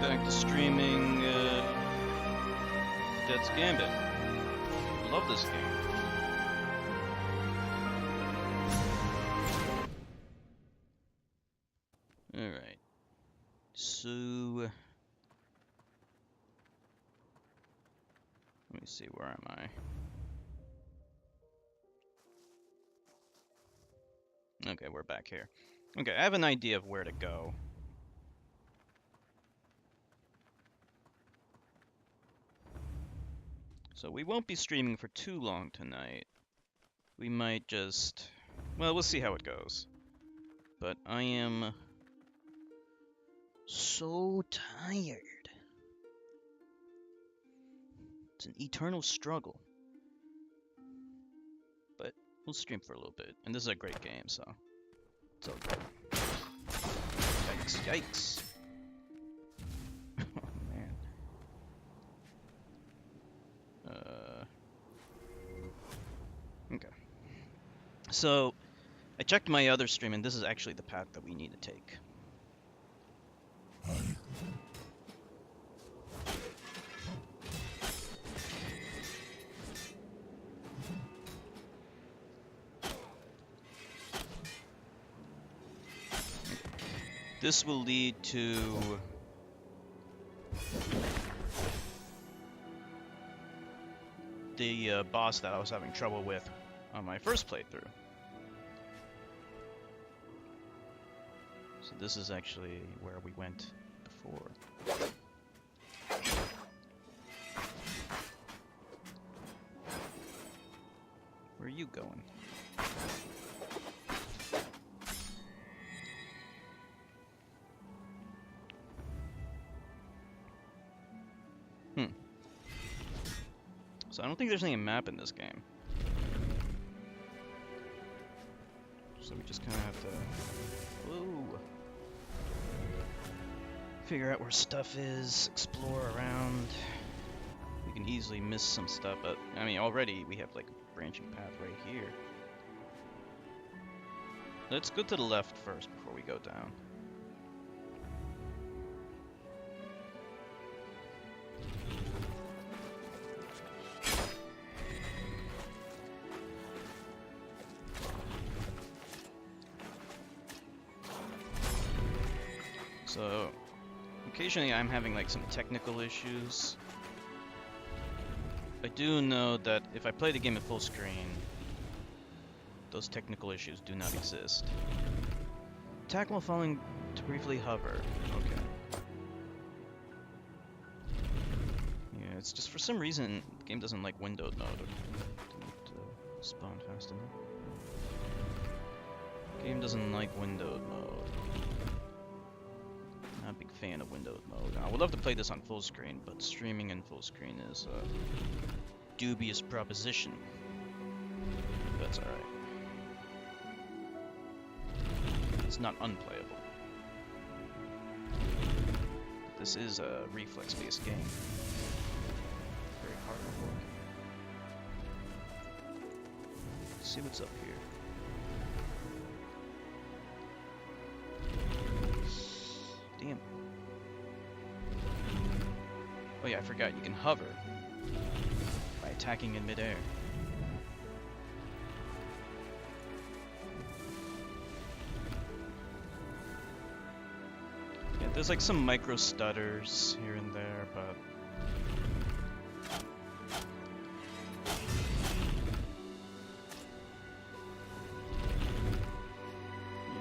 back to streaming Dead's Gambit. Love this game. Alright. So... let me see, where am I? Okay, we're back here. Okay, I have an idea of where to go. So we won't be streaming for too long tonight. We might just... well, we'll see how it goes. But I am... so tired. It's an eternal struggle. But we'll stream for a little bit. And this is a great game, so... it's all good. Yikes, yikes. Oh, man. Okay. So, I checked my other stream, and this is actually the path that we need to take. This will lead to the boss that I was having trouble with on my first playthrough. So this is actually where we went before. Where are you going? So I don't think there's any map in this game. So we just kind of have to... whoa! Figure out where stuff is, explore around. We can easily miss some stuff, but I mean already we have like a branching path right here. Let's go to the left first before we go down. So, occasionally I'm having like some technical issues. I do know that if I play the game at full screen, those technical issues do not exist. Attack while falling to briefly hover. Okay. Yeah, it's just for some reason the game doesn't like windowed mode. Didn't spawn fast enough. Game doesn't like windowed mode. Not a big fan of windowed mode. I would love to play this on full screen, but streaming in full screen is a dubious proposition. That's alright. It's not unplayable. This is a reflex-based game. Very hard to work. Let's see what's up here. Damn. Oh yeah, I forgot, you can hover by attacking in midair. Yeah, there's like some micro stutters here and there, but...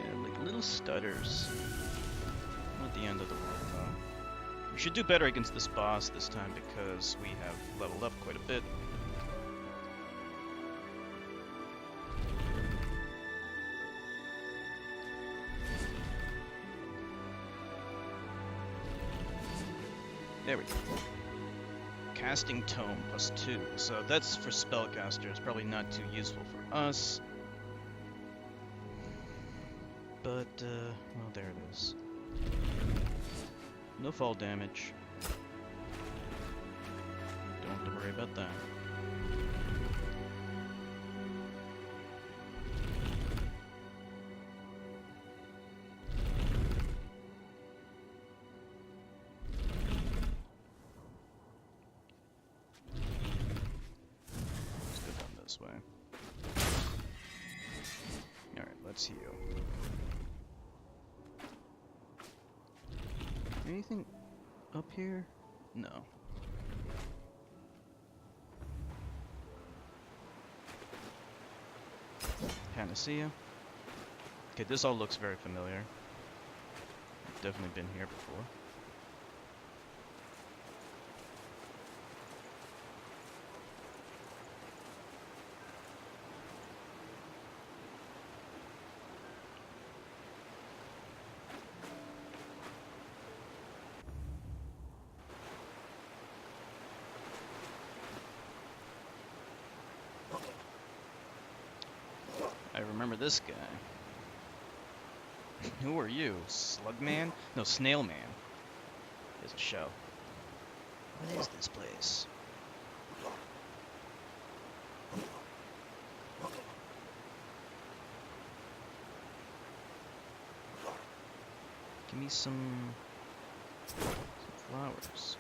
yeah, like little stutters. Not the end of the world, though. We should do better against this boss this time because we have leveled up quite a bit. There we go. Casting Tome +2. So that's for spellcasters. Probably not too useful for us. But, well, there it is. No fall damage. Don't have to worry about that. this way. Alright, let's heal. Anything up here? No. Panacea. Okay, this all looks very familiar. I've definitely been here before. I remember this guy. Who are you? Slugman? No, Snailman. There's a show. What is this place? Give me some flowers.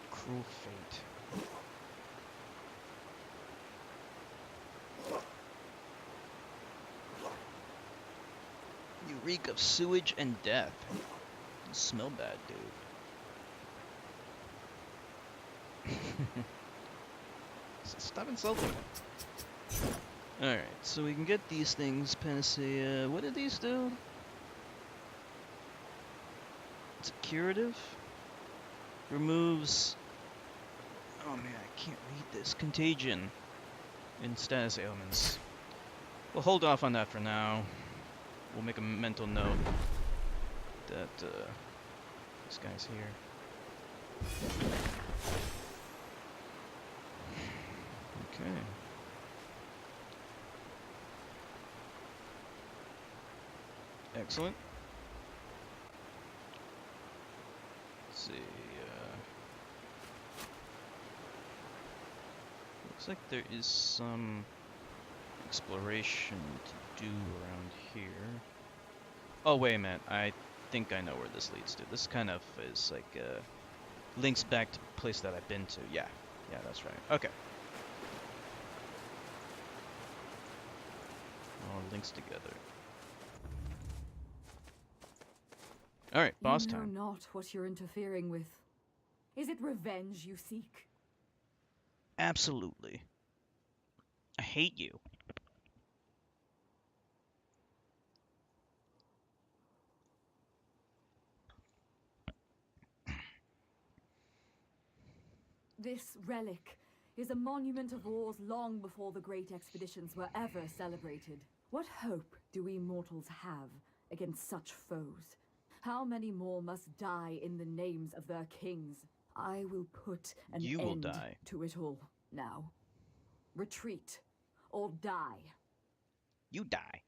Cruel fate. You reek of sewage and death. You smell bad, dude. Stop insulting me. Alright, so we can get these things, Panacea. What did these do? It's a curative? Removes... Oh man, I can't read this. Contagion in status ailments. We'll hold off on that for now. We'll make a mental note that this guy's here. Okay. Excellent. Let's see. Looks like there is some exploration to do around here. Oh, wait a minute. I think I know where this leads to. This kind of is like links back to a place that I've been to. Yeah. Yeah, that's right. Okay. All links together. Alright, boss time. You know not what you're interfering with. Is it revenge you seek? Absolutely. I hate you. This relic is a monument of wars long before the great expeditions were ever celebrated. What hope do we mortals have against such foes? How many more must die in the names of their kings? I will put an end to it all now. Retreat or die. You die.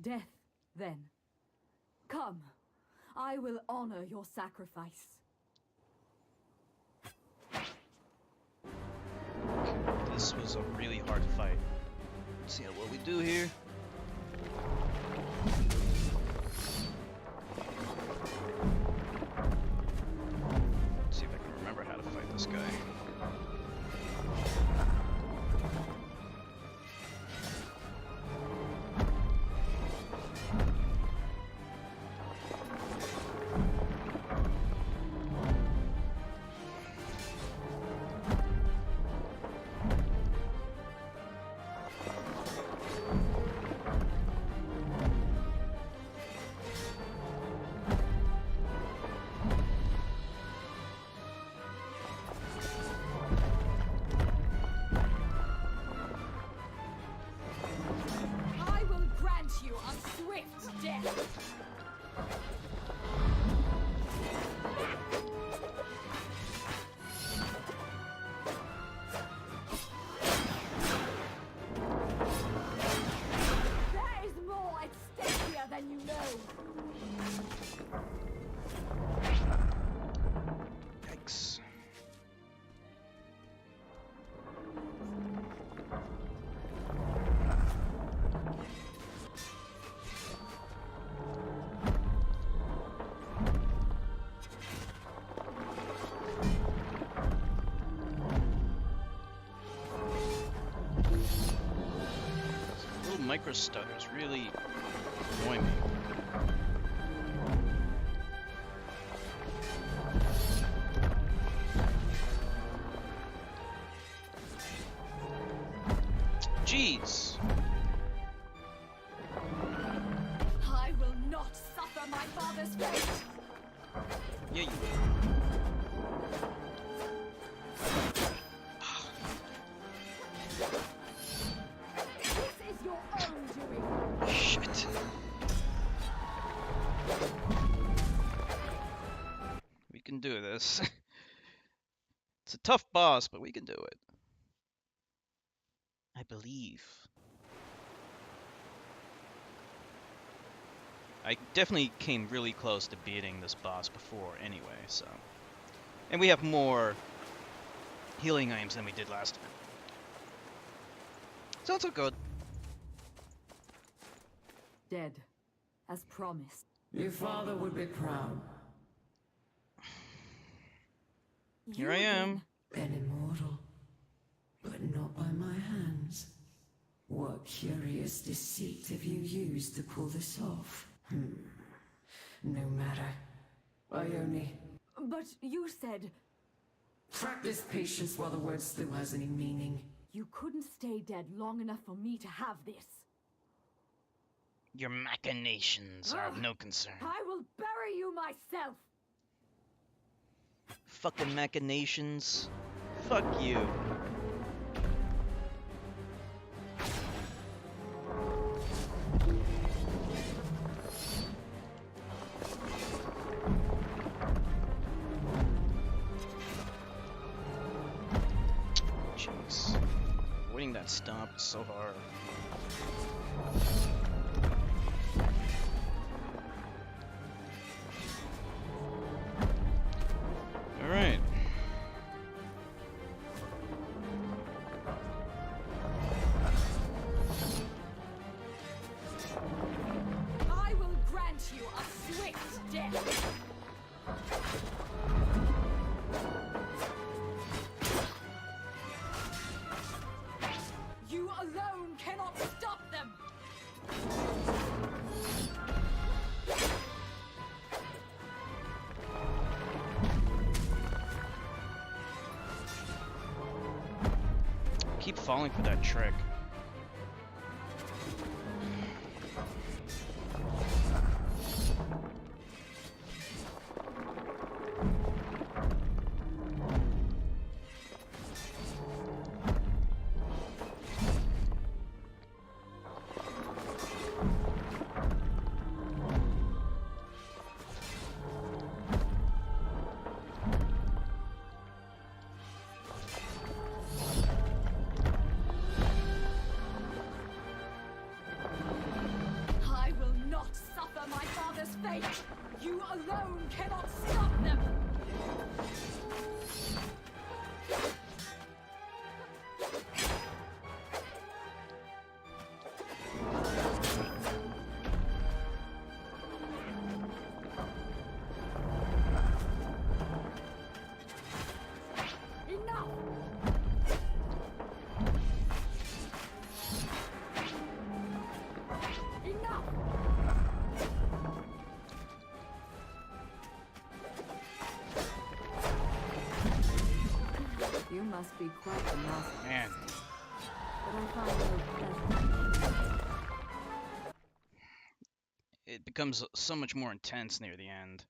Death, then. Come, I will honor your sacrifice. This was a really hard fight. Let's see what we do here. Let's see if I can remember how to fight this guy. server stutters really annoy me. Jeez! I will not suffer my father's fate! Yeah, you This is your own doing! Shit. We can do this. It's a tough boss, but we can do it. I believe. I definitely came really close to beating this boss before anyway, so. And we have more healing items than we did last time. So it's all good. Dead, as promised. Your father would be proud. Here I am. An immortal, but not by my hands. What curious deceit have you used to pull this off? No matter. Ione, But you said practice patience while the word still has any meaning. you couldn't stay dead long enough for me to have this. Your machinations are of no concern. I will bury you myself! Fucking machinations. Fuck you. Jeez. Avoiding that stomp is so hard. Alright. I will grant you a swift death! You alone cannot stop them! Keep falling for that trick. I will not suffer my father's fate! You alone cannot stop them! Enough! Enough! You must be quite the master, Man. but I find no pleasure. It becomes so much more intense near the end.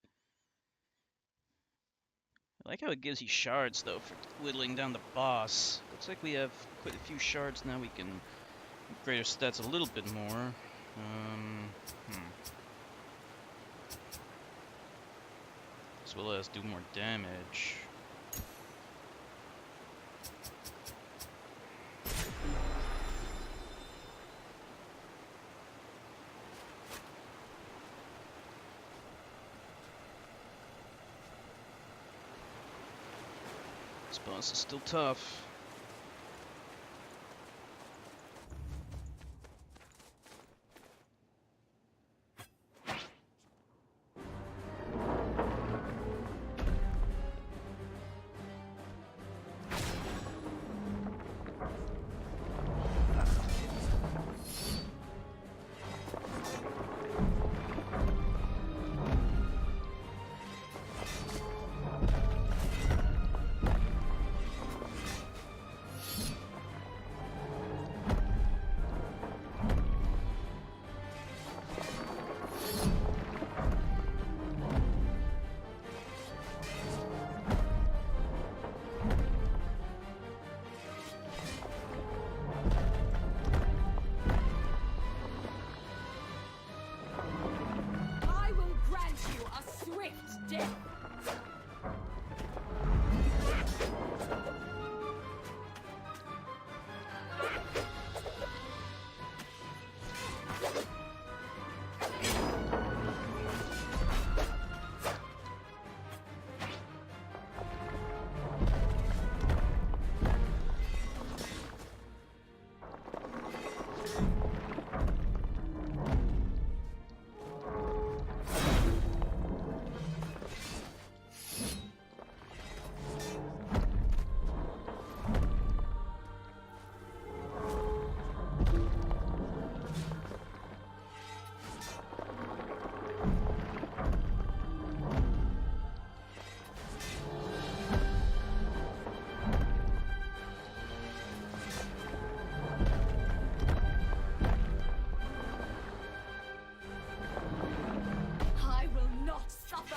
I like how it gives you shards, though, for whittling down the boss. Looks like we have quite a few shards now. We can upgrade our stats a little bit more. As well as do more damage. This boss is still tough.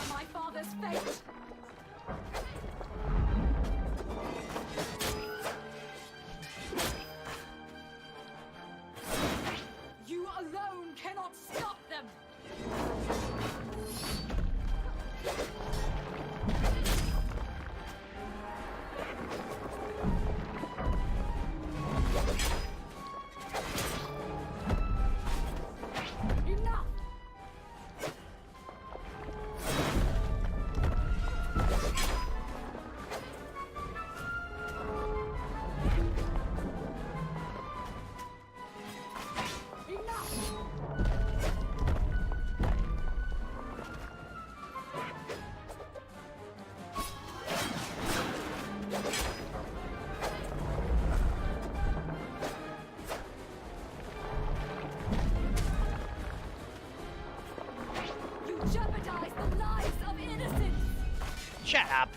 my father's fate. You alone cannot stop them. Enough! You jeopardize the lives of innocents! Shut up!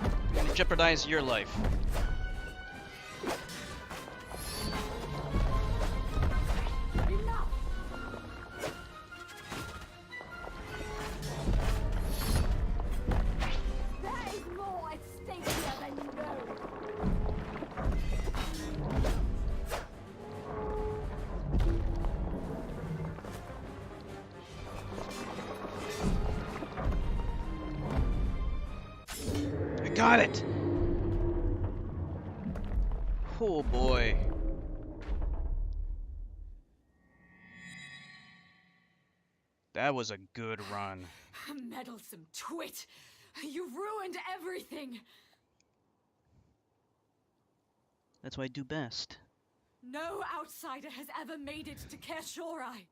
I'm gonna jeopardize your life. Enough! There is more at stake here than you know. I got it! Oh boy. That was a good run. Meddlesome twit! You've ruined everything! That's what I do best. No outsider has ever made it to Kershorai.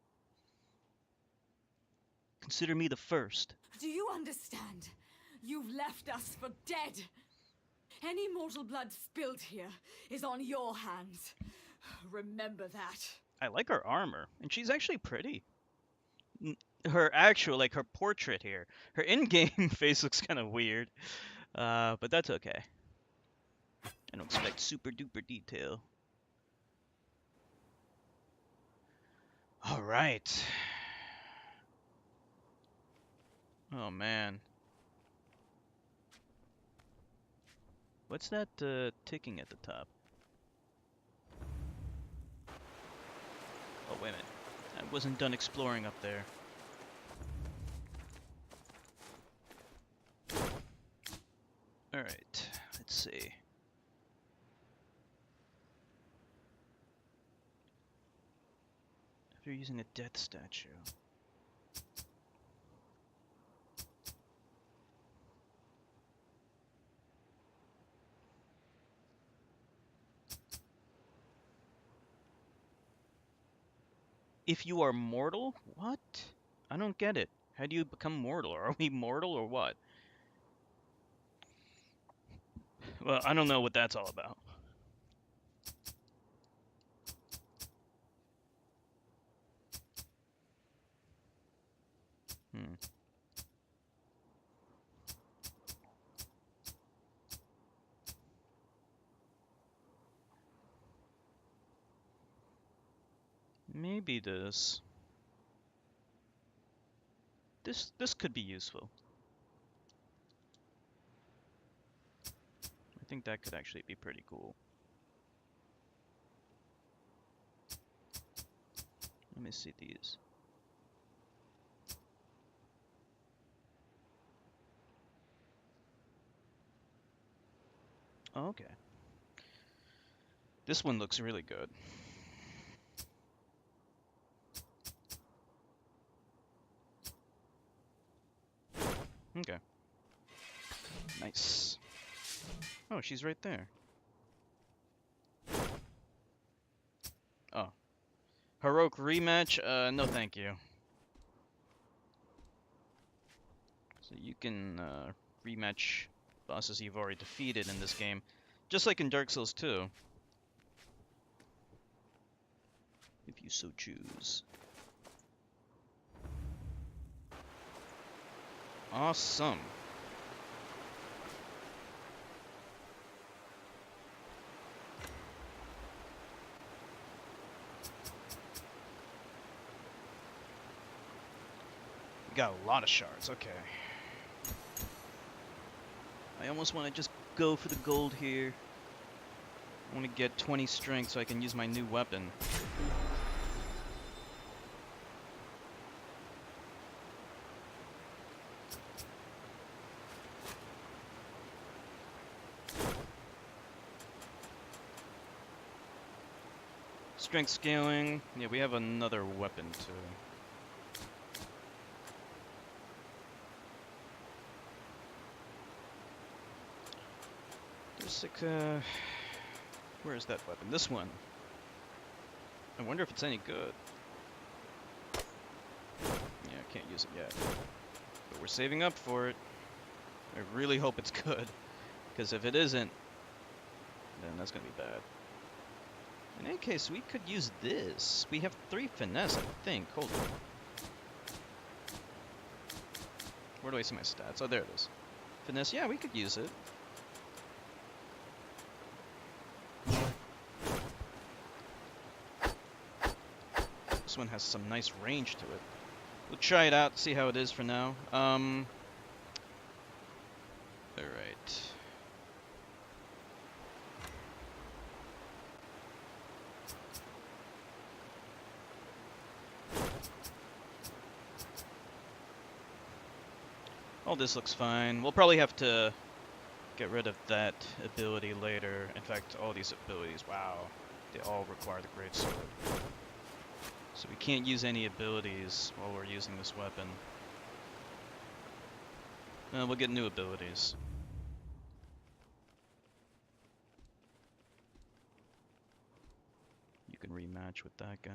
Consider me the first. Do you understand? You've left us for dead. Any mortal blood spilled here is on your hands. Remember that. I like her armor, and she's actually pretty. Her actual, like her portrait here, her in-game face looks kind of weird, but that's okay. I don't expect super duper detail. All right. Oh man. What's that ticking at the top? Oh wait a minute. I wasn't done exploring up there. Alright, let's see. After using a death statue. If you are mortal? What? I don't get it. How do you become mortal? Are we mortal or what? Well, I don't know what that's all about. Maybe this. This could be useful. I think that could actually be pretty cool. Let me see these. Oh, okay. This one looks really good. Okay. Nice. Oh, she's right there. Oh. Heroic rematch? No thank you. So you can rematch bosses you've already defeated in this game, just like in Dark Souls 2. If you so choose. Awesome. We got a lot of shards, okay. I almost want to just go for the gold here. I want to get 20 strength so I can use my new weapon. Strength scaling. Yeah, we have another weapon too. There's like where is that weapon? This one. I wonder if it's any good. Yeah, I can't use it yet. But we're saving up for it. I really hope it's good. Because if it isn't, then that's gonna be bad. In any case, we could use this. We have 3 finesse, I think. Hold on. Where do I see my stats? Oh, there it is. Finesse, yeah, we could use it. This one has some nice range to it. We'll try it out, see how it is for now. Alright. All this looks fine. We'll probably have to get rid of that ability later. In fact, all these abilities, wow, they all require the great sword. So we can't use any abilities while we're using this weapon. We'll get new abilities. You can rematch with that guy.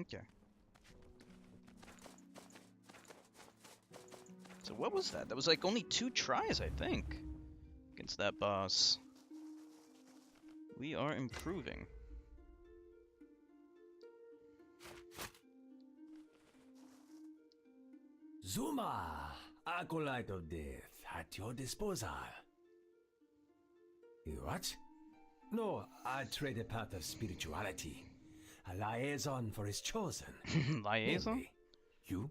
Okay. So what was that? That was like only 2 tries, I think, against that boss. We are improving. Zuma, acolyte of death, at your disposal. You what? No, I trade a path of spirituality. A liaison for his chosen. Liaison? Namely, you?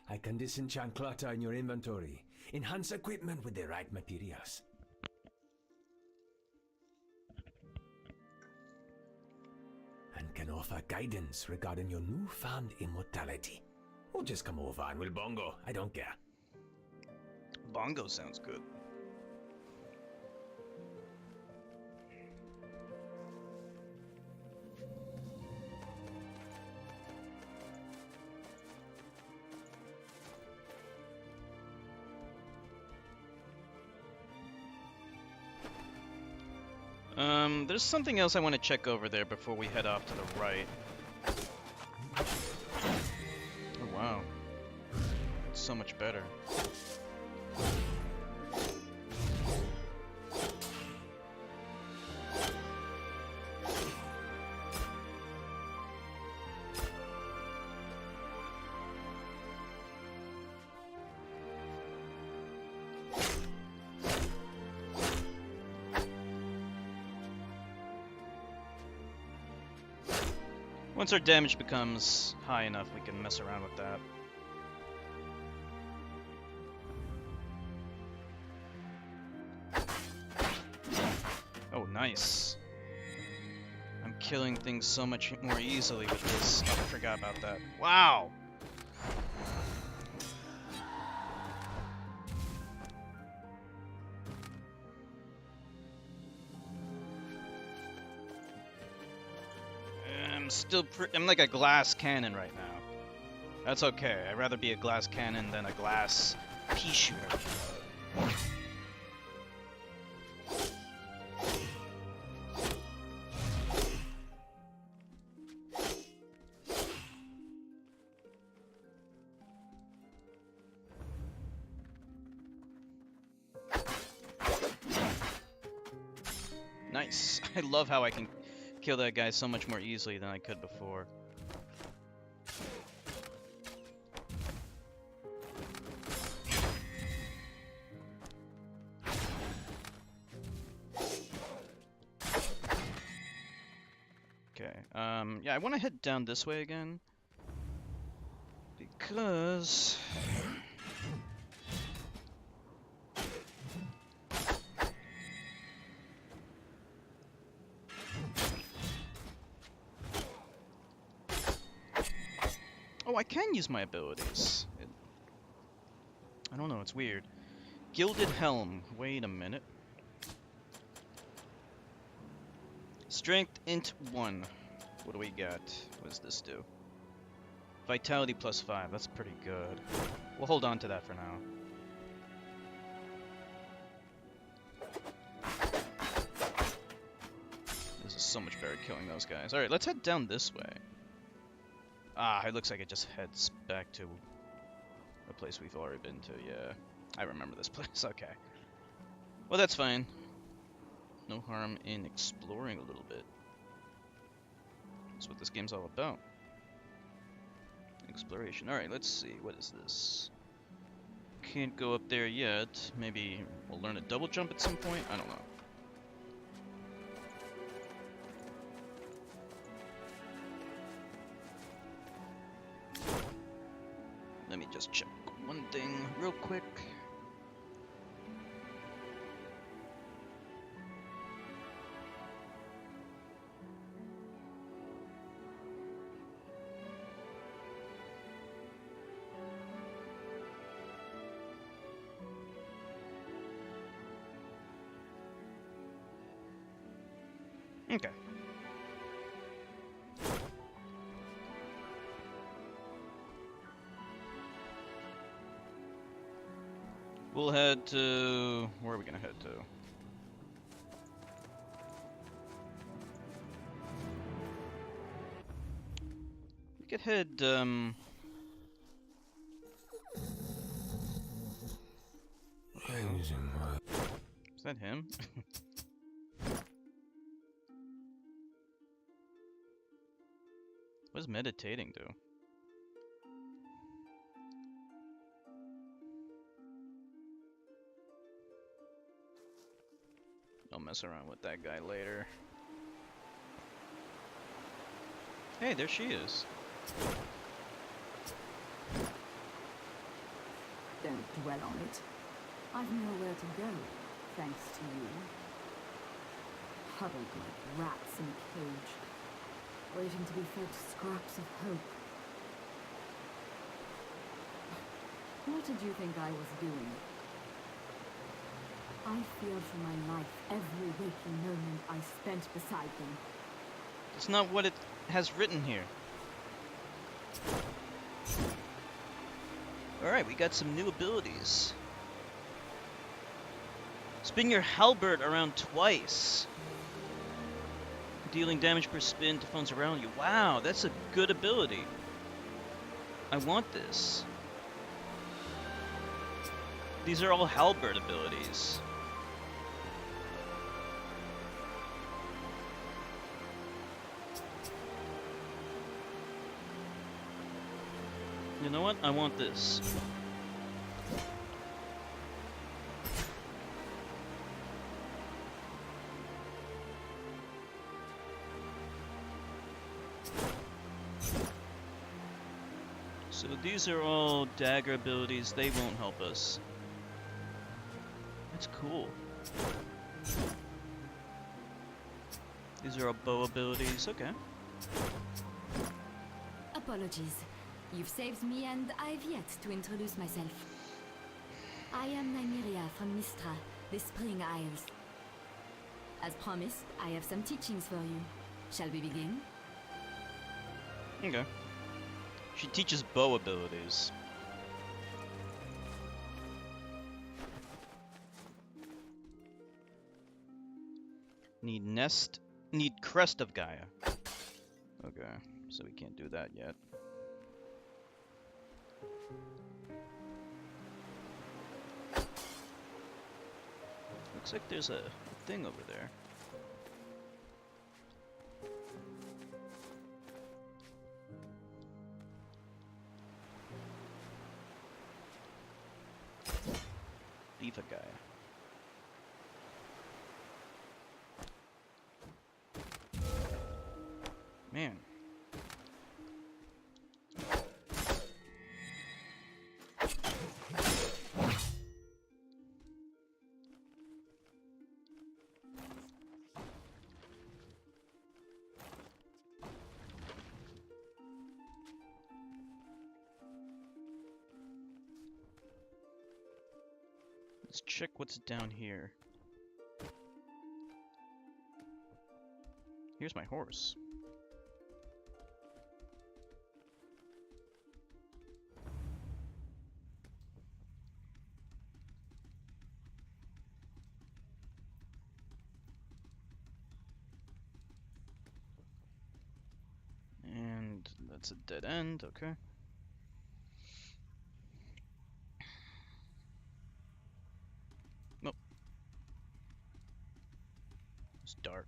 I can disenchant clutter in your inventory, enhance equipment with the right materials. And can offer guidance regarding your newfound immortality. Or just come over and we'll bongo, I don't care. Bongo sounds good. There's something else I want to check over there before we head off to the right. Oh wow. It's so much better. Once our damage becomes high enough, we can mess around with that. Oh, nice. I'm killing things so much more easily with this. Oh, I forgot about that. Wow! I'm like a glass cannon right now. That's okay. I'd rather be a glass cannon than a glass pea shooter. Nice. I love how I can kill that guy so much more easily than I could before. Yeah, I want to head down this way again. Because... Oh, I can use my abilities. I don't know, it's weird. Gilded Helm. Wait a minute. Strength int 1. What do we got? What does this do? Vitality +5. That's pretty good. We'll hold on to that for now. This is so much better killing those guys. Alright, let's head down this way. Ah, it looks like it just heads back to a place we've already been to. Yeah, I remember this place. Okay. Well, that's fine. No harm in exploring a little bit. That's what this game's all about. Exploration. Alright, let's see. What is this? Can't go up there yet. Maybe we'll learn a double jump at some point? I don't know. Let me just check one thing real quick. Okay. We'll head to... Where are we gonna head to? We could head, Is that him? What does meditating do? I'll mess around with that guy later. Hey, there she is. Don't dwell on it. I've nowhere to go, thanks to you. Huddled like rats in a cage, waiting to be fed scraps of hope. What did you think I was doing? I feared for my life every waking moment I spent beside them. It's not what it has written here. Alright, we got some new abilities. Spin your halberd around twice. Dealing damage per spin to foes around you. Wow, that's a good ability. I want this. These are all halberd abilities. You know what? I want this. So these are all dagger abilities. They won't help us. That's cool. These are all bow abilities. Okay. Apologies. You've saved me and I've yet to introduce myself. I am Nymeria from Mistra, the Spring Isles. As promised, I have some teachings for you. Shall we begin? Okay. She teaches bow abilities. Need Crest of Gaia. Okay, so we can't do that yet. Looks like there's a thing over there. Diva Gaia. Man. Let's check what's down here. Here's my horse. And that's a dead end, okay. Nope. It's dark.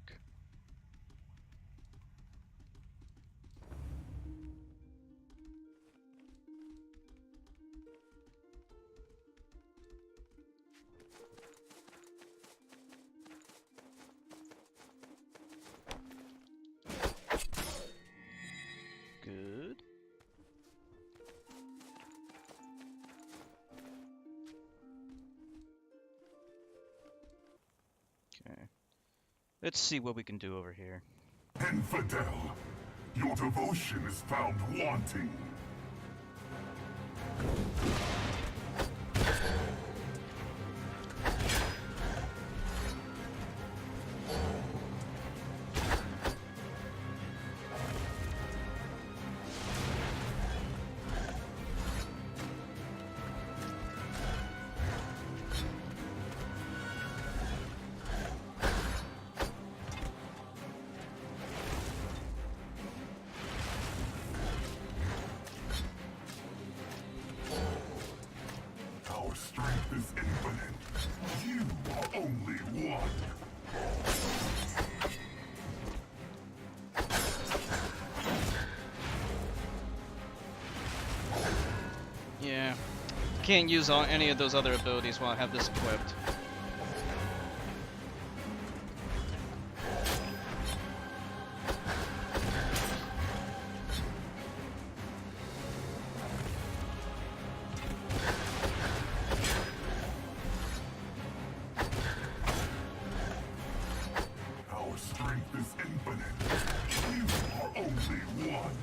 Good. Okay. Let's see what we can do over here. Infidel, your devotion is found wanting. Our strength is infinite. You are only one. Yeah. Can't use any of those other abilities while I have this equipped. Our strength is infinite. You are only one.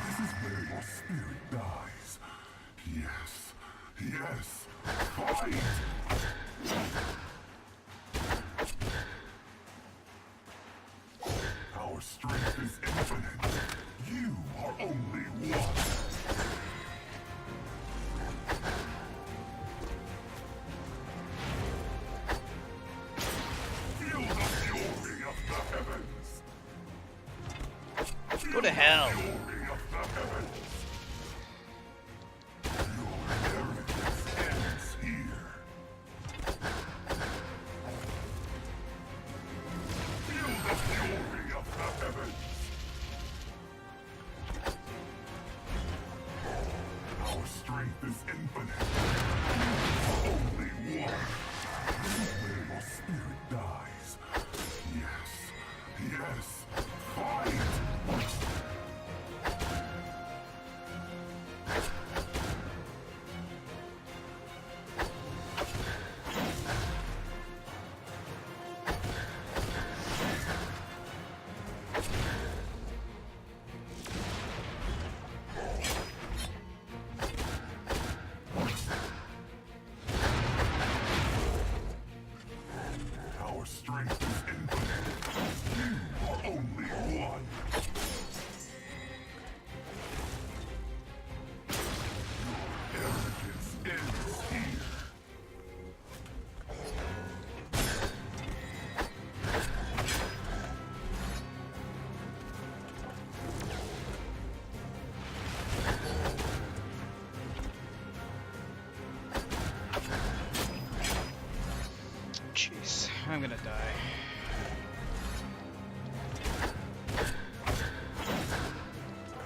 This is where your spirit dies. Yes, yes, fight! Our strength is infinite. You are only one. Feel the fury of the heavens. Go to hell. Fury of the heavens. Your inheritance ends here. Feel the fury of the heavens. Our strength is infinite. You are only one. This is where your spirit dies. Yes, yes, fight! Our strength is infinite. You are only I'm gonna die.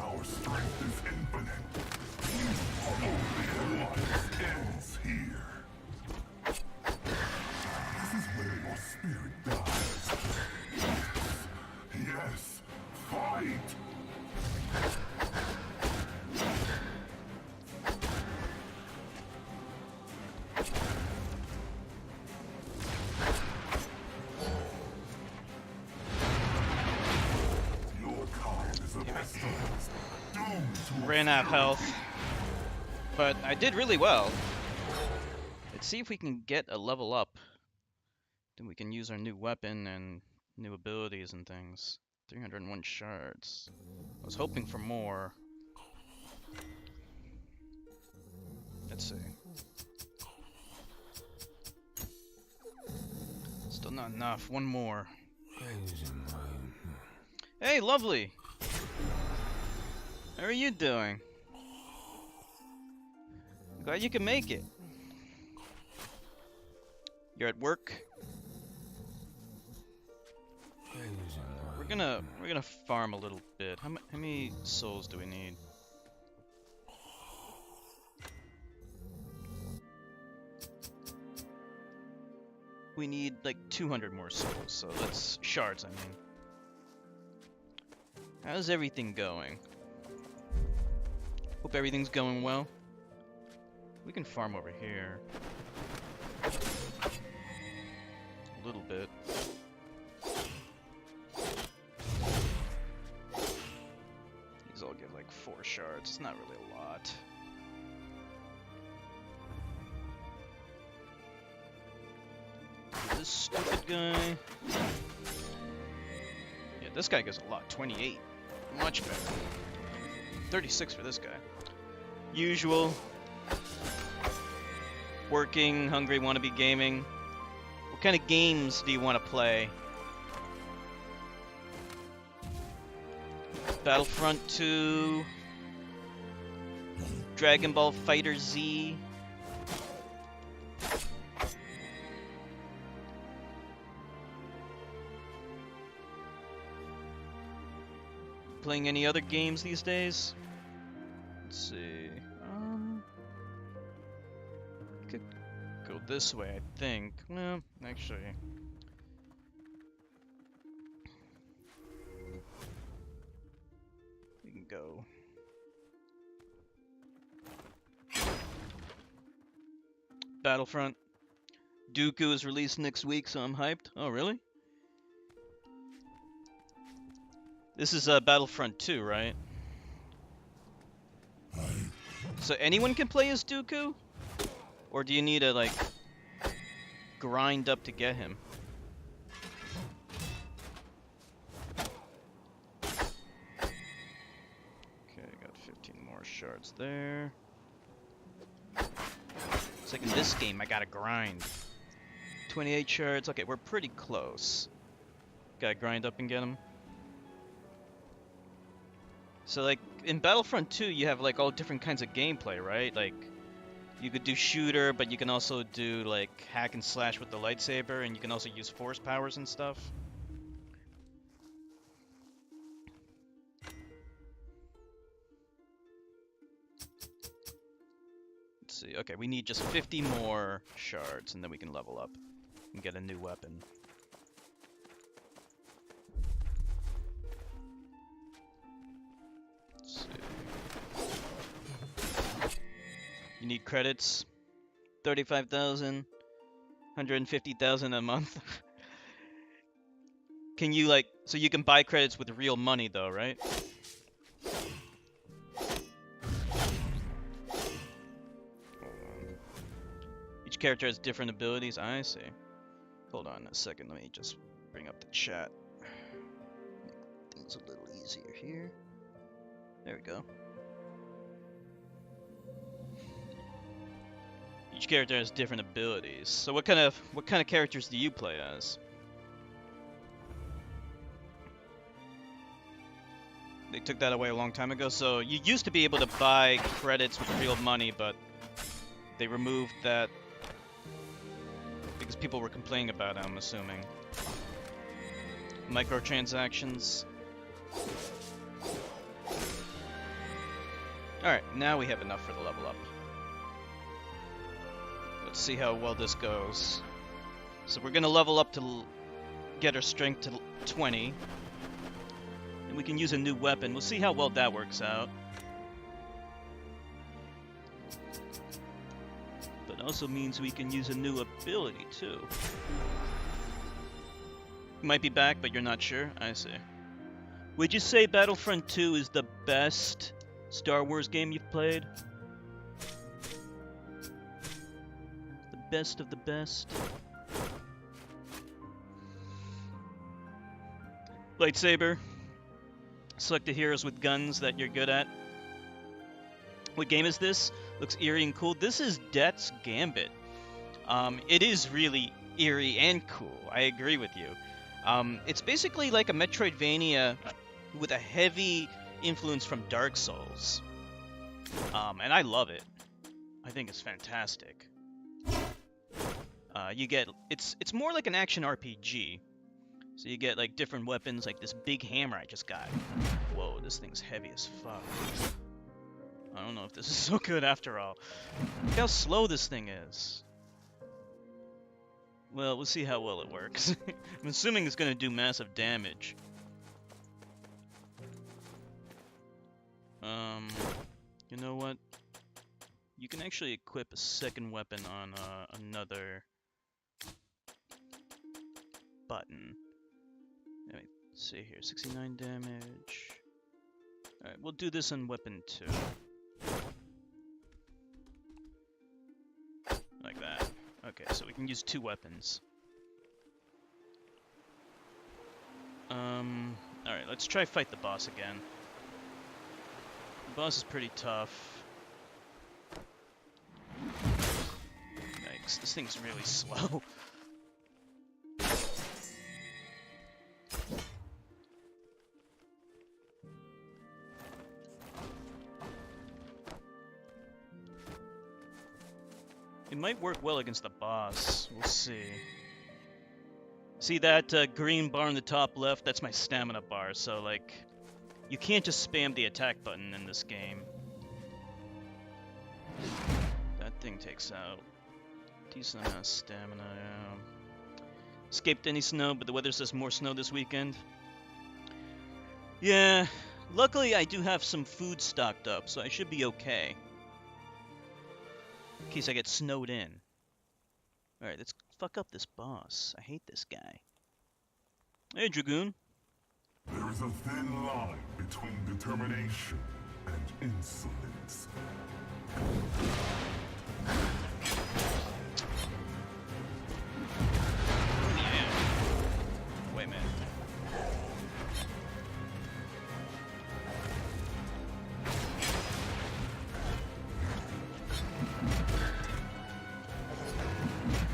Our strength is infinite. Only one ends here. This is where your spirit dies. Yes, yes, fight! Your kind is a pestilence, doomed to Ran out of health. But I did really well. Let's see if we can get a level up. Then we can use our new weapon and new abilities and things. 301 shards. I was hoping for more. Let's see. Still not enough. One more. Hey, lovely! How are you doing? Glad you can make it. You're at work? We're gonna farm a little bit. How many souls do we need? We need like 200 more souls, so that's shards, I mean. How's everything going? Hope everything's going well. We can farm over here. A little bit. These all give like 4 shards. It's not really a lot. This stupid guy. Yeah, this guy gives a lot. 28. Much better. 36 for this guy. Usual. Working, hungry, wanna be gaming. What kind of games do you want to play? Battlefront 2, Dragon Ball Fighter Z. Playing any other games these days? Let's see. Could go this way, I think. Well, actually. We can go. Battlefront. Dooku is released next week, so I'm hyped. Oh, really? This is Battlefront 2, right? So anyone can play as Dooku? Or do you need to, like, grind up to get him? Okay, got 15 more shards there. It's like in this game, I gotta grind. 28 shards. Okay, we're pretty close. Gotta grind up and get him. So, like, in Battlefront 2, you have, like, all different kinds of gameplay, right? Like, you could do shooter, but you can also do, like, hack and slash with the lightsaber, and you can also use force powers and stuff. Let's see. Okay, we need just 50 more shards, and then we can level up and get a new weapon. You need credits, 35,000, 150,000 a month. Can you, like, so you can buy credits with real money though, right? Each character has different abilities, I see. Hold on a second, let me just bring up the chat. Make things a little easier here. There we go. Each character has different abilities. So what kind of characters do you play as? They took that away a long time ago. So you used to be able to buy credits with real money, but they removed that because people were complaining about it, I'm assuming. Microtransactions. Alright, now we have enough for the level up. Let's see how well this goes. So we're gonna level up to get our strength to 20. And we can use a new weapon. We'll see how well that works out. But also means we can use a new ability too. You might be back, but you're not sure? I see. Would you say Battlefront 2 is the best Star Wars game you've played? The best of the best? Lightsaber. Select the heroes with guns that you're good at. What game is this? Looks eerie and cool. This is Death's Gambit. It is really eerie and cool. I agree with you. It's basically like a Metroidvania with a heavy influence from Dark Souls. And I love it. I think it's fantastic. It's more like an action RPG. So you get like different weapons, like this big hammer I just got. Whoa, this thing's heavy as fuck. I don't know if this is so good after all. Look how slow this thing is. Well, we'll see how well it works. I'm assuming it's gonna do massive damage. You know what? You can actually equip a second weapon on another button. Let me see here, 69 damage. Alright, we'll do this on weapon 2. Like that. Okay, so we can use 2 weapons. Alright, let's try fight the boss again. The boss is pretty tough. Yikes, this thing's really slow. It might work well against the boss. We'll see. See that green bar in the top left? That's my stamina bar. So, like, you can't just spam the attack button in this game. That thing takes out decent amount of stamina, yeah. Escaped any snow, but the weather says more snow this weekend. Yeah, luckily I do have some food stocked up, so I should be okay. In case I get snowed in. Alright, let's fuck up this boss. I hate this guy. Hey, Dragoon. There is a thin line between determination and insolence. Yeah. Wait a minute.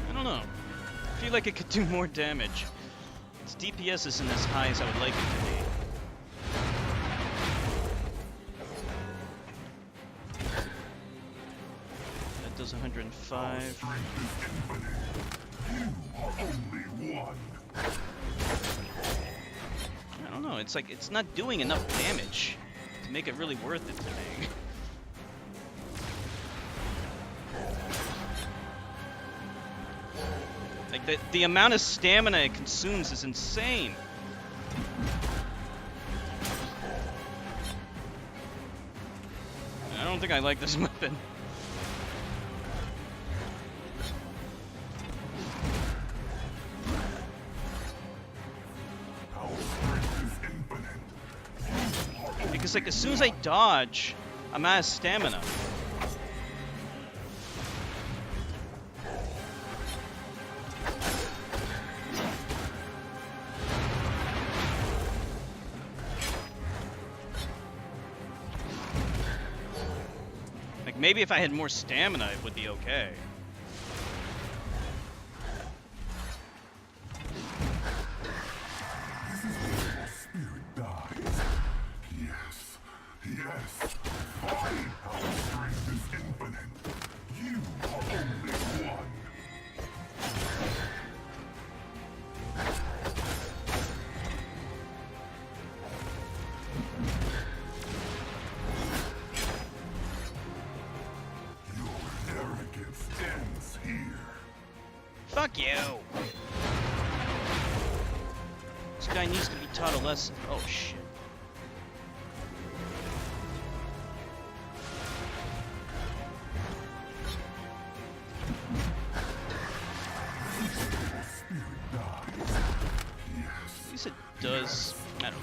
I don't know. I feel like it could do more damage. Its DPS isn't as high as I would like it to be. That does 105. I don't know, it's like, it's not doing enough damage to make it really worth it to me. Like, the amount of stamina it consumes is insane. I don't think I like this weapon. Because, like, as soon as I dodge, I'm out of stamina. Like, maybe if I had more stamina, it would be okay. Yes, our strength is infinite. You are only one. Fuck you! This guy needs to be taught a lesson. Oh shit. At least it does matter.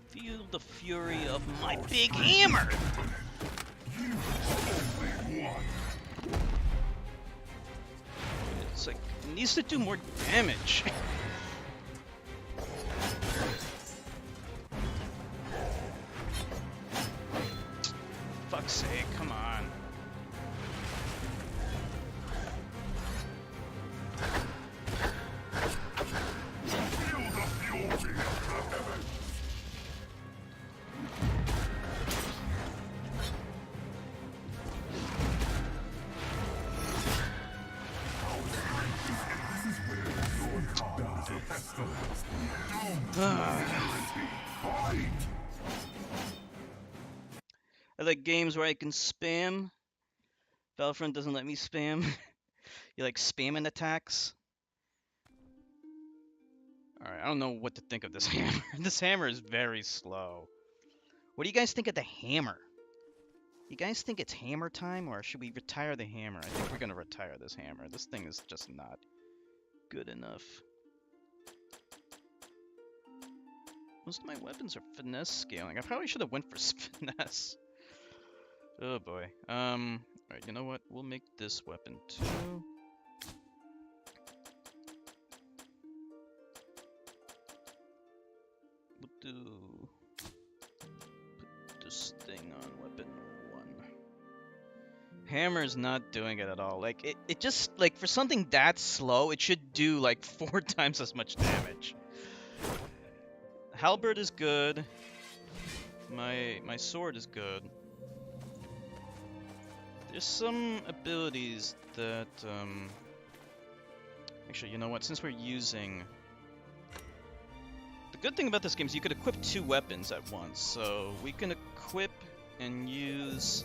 Feel the fury of my big hammer! It's like, it needs to do more damage. Fuck's sake, come on. I like games where I can spam. Battlefront doesn't let me spam. You like spamming attacks? Alright, I don't know what to think of this hammer. This hammer is very slow. What do you guys think of the hammer? You guys think it's hammer time, or should we retire the hammer? I think we're gonna retire this hammer. This thing is just not good enough. Most of my weapons are finesse scaling. I probably should have went for finesse. Oh boy. Alright, you know what? We'll make this weapon too. We'll do... put this thing on weapon 1. Hammer's not doing it at all. Like, it just, like, for something that slow, it should do, like, 4 times as much damage. Halberd is good. My sword is good. There's some abilities that, actually, you know what? Since we're using... The good thing about this game is you could equip 2 weapons at once. So we can equip and use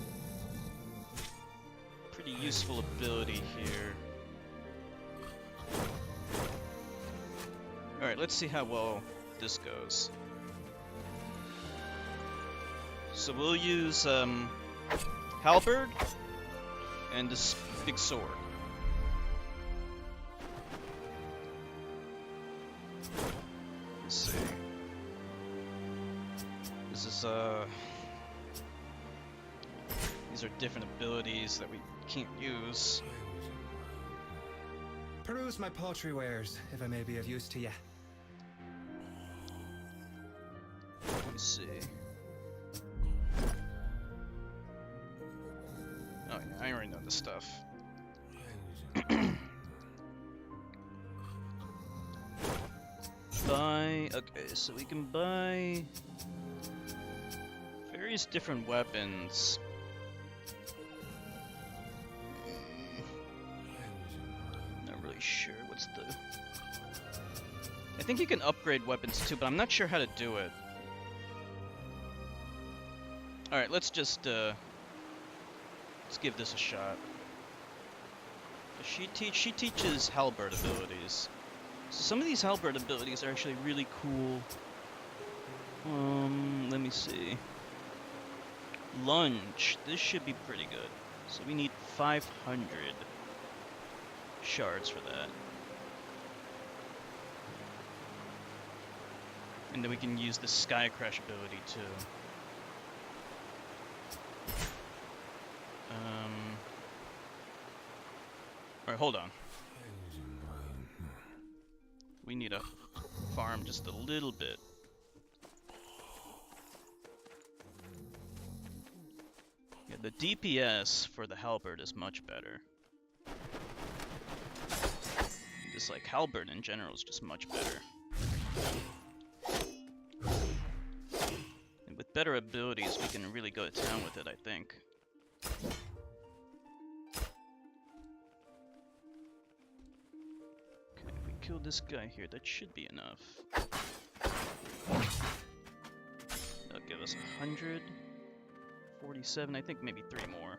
pretty useful ability here. Alright, let's see how well this goes. So we'll use, halberd and this big sword. Let's see. This is, these are different abilities that we can't use. Peruse my pottery wares, if I may be of use to you. Let me see. Oh yeah, I already know this stuff. Buy... Okay, so we can buy... various different weapons. Not really sure what's the... I think you can upgrade weapons too, but I'm not sure how to do it. Alright, let's just, let's give this a shot. Does she teaches halberd abilities. So some of these halberd abilities are actually really cool. Let me see. Lunge. This should be pretty good. So we need 500 shards for that. And then we can use the Sky Crash ability too. Alright, hold on. We need to farm just a little bit. Yeah, the DPS for the halberd is much better. this like halberd in general is just much better. And with better abilities, we can really go to town with it, I think. Okay, if we kill this guy here, that should be enough. That'll give us 147, I think maybe 3 more.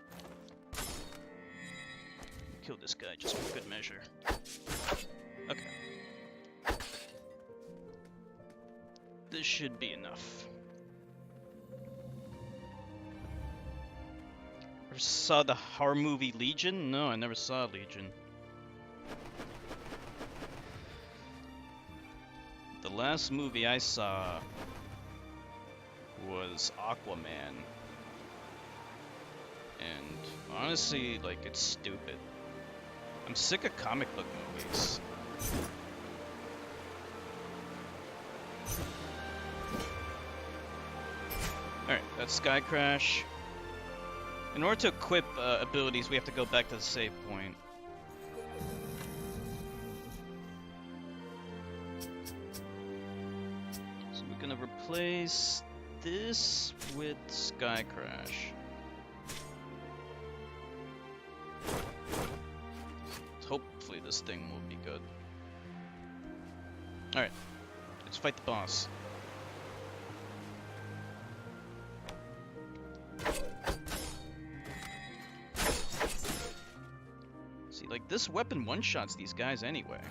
Kill this guy just for good measure. Okay. This should be enough. Ever saw the horror movie Legion? No, I never saw Legion. The last movie I saw was Aquaman. And honestly, like, it's stupid. I'm sick of comic book movies. Alright, that's Sky Crash. In order to equip abilities, we have to go back to the save point. So we're gonna replace this with Sky Crash. Hopefully this thing will be good. Alright, let's fight the boss. See, like, this weapon one-shots these guys anyway.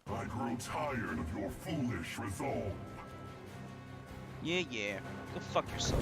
I grow tired of your foolish resolve. Yeah. Go fuck yourself.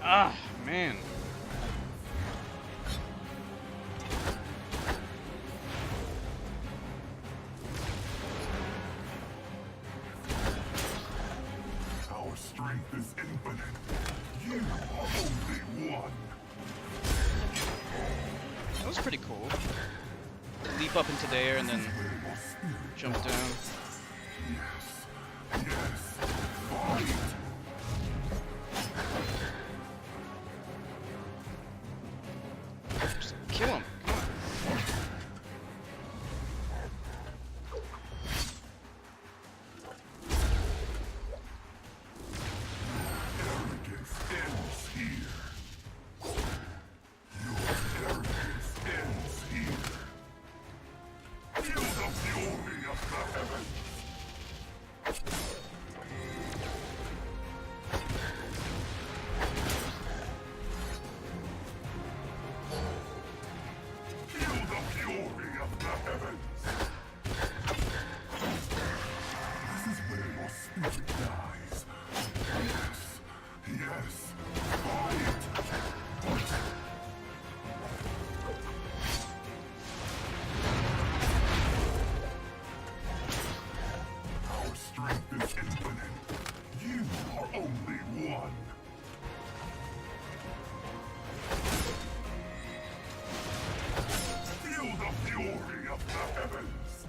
Ah, man. Our strength is infinite. You are only one. That was pretty cool. Leap up into the air and then jump down. Yes. Fight. Just kill him. Come on. Arrogance ends here. Your arrogance ends here. Feel the fury of the heavens. Feel the fury of the heavens. This is where your spirit dies. Yes. Yes. Fight. Our strength is infinite. You are only one. Feel the fury of the heavens.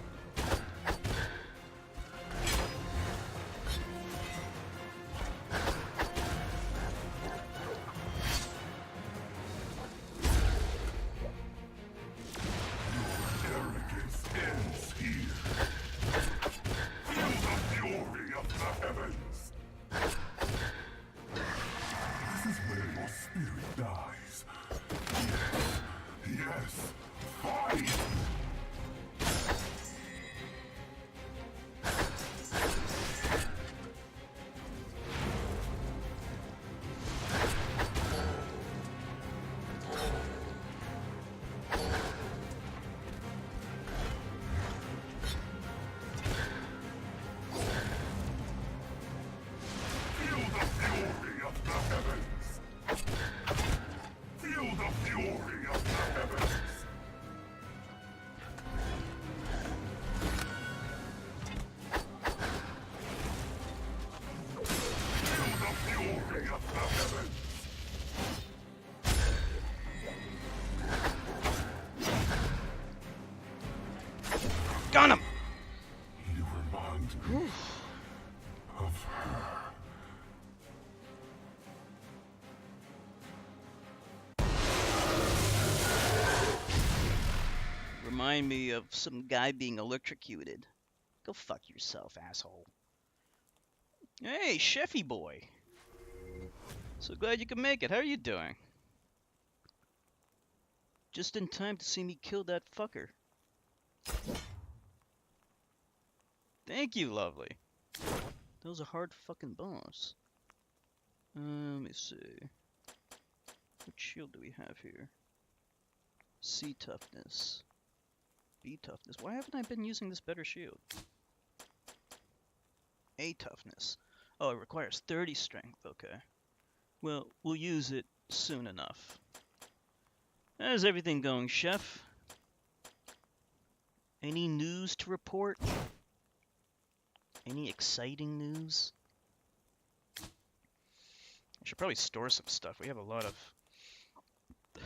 Your arrogance ends here. Feel the fury of the heavens. of the heavens! Got him! You remind me of her. Remind me of some guy being electrocuted. Go fuck yourself, asshole. Hey, Chefy boy. So glad you could make it. How are you doing? Just in time to see me kill that fucker. Thank you, lovely. That was a hard fucking boss. Let me see. What shield do we have here? C toughness. B toughness. Why haven't I been using this better shield? A toughness. Oh, it requires 30 strength. Okay. Well, we'll use it soon enough. How's everything going, Chef? Any news to report? Any exciting news? I should probably store some stuff. We have a lot of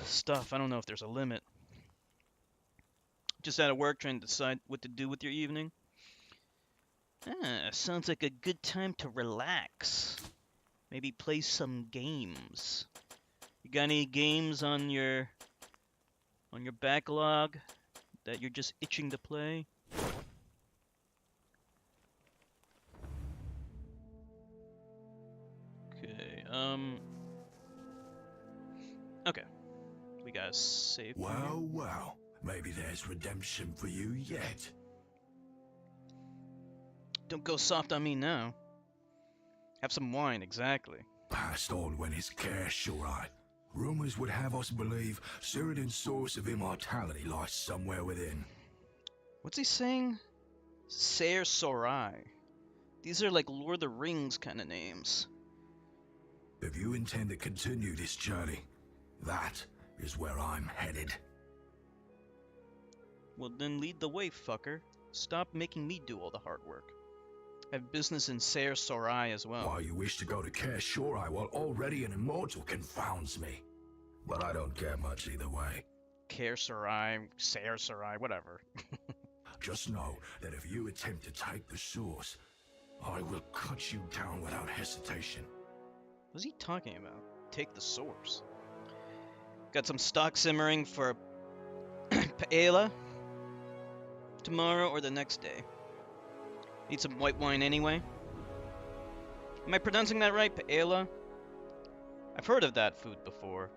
stuff. I don't know if there's a limit. Just out of work trying to decide what to do with your evening. Sounds like a good time to relax. Maybe play some games. You got any games on your backlog that you're just itching to play? Okay, okay. We got a save. Well, well. Maybe there's redemption for you yet. Don't go soft on me now. Have some wine, exactly. Past all when his care sure I. Rumors would have us believe Ceridan's source of immortality lies somewhere within. What's he saying? Ser Sorai. These are like Lord of the Rings kind of names. If you intend to continue this journey, that is where I'm headed. Well, then lead the way, fucker. Stop making me do all the hard work. I have business in Ser Sorai as well. Why you wish to go to Care Shorai while already an immortal confounds me. But I don't care much either way. Care Sorai, Ser Sorai, whatever. Just know that if you attempt to take the source, I will cut you down without hesitation. What's he talking about? Take the source. Got some stock simmering for paella tomorrow or the next day. Need some white wine anyway. Am I pronouncing that right? Paella? I've heard of that food before.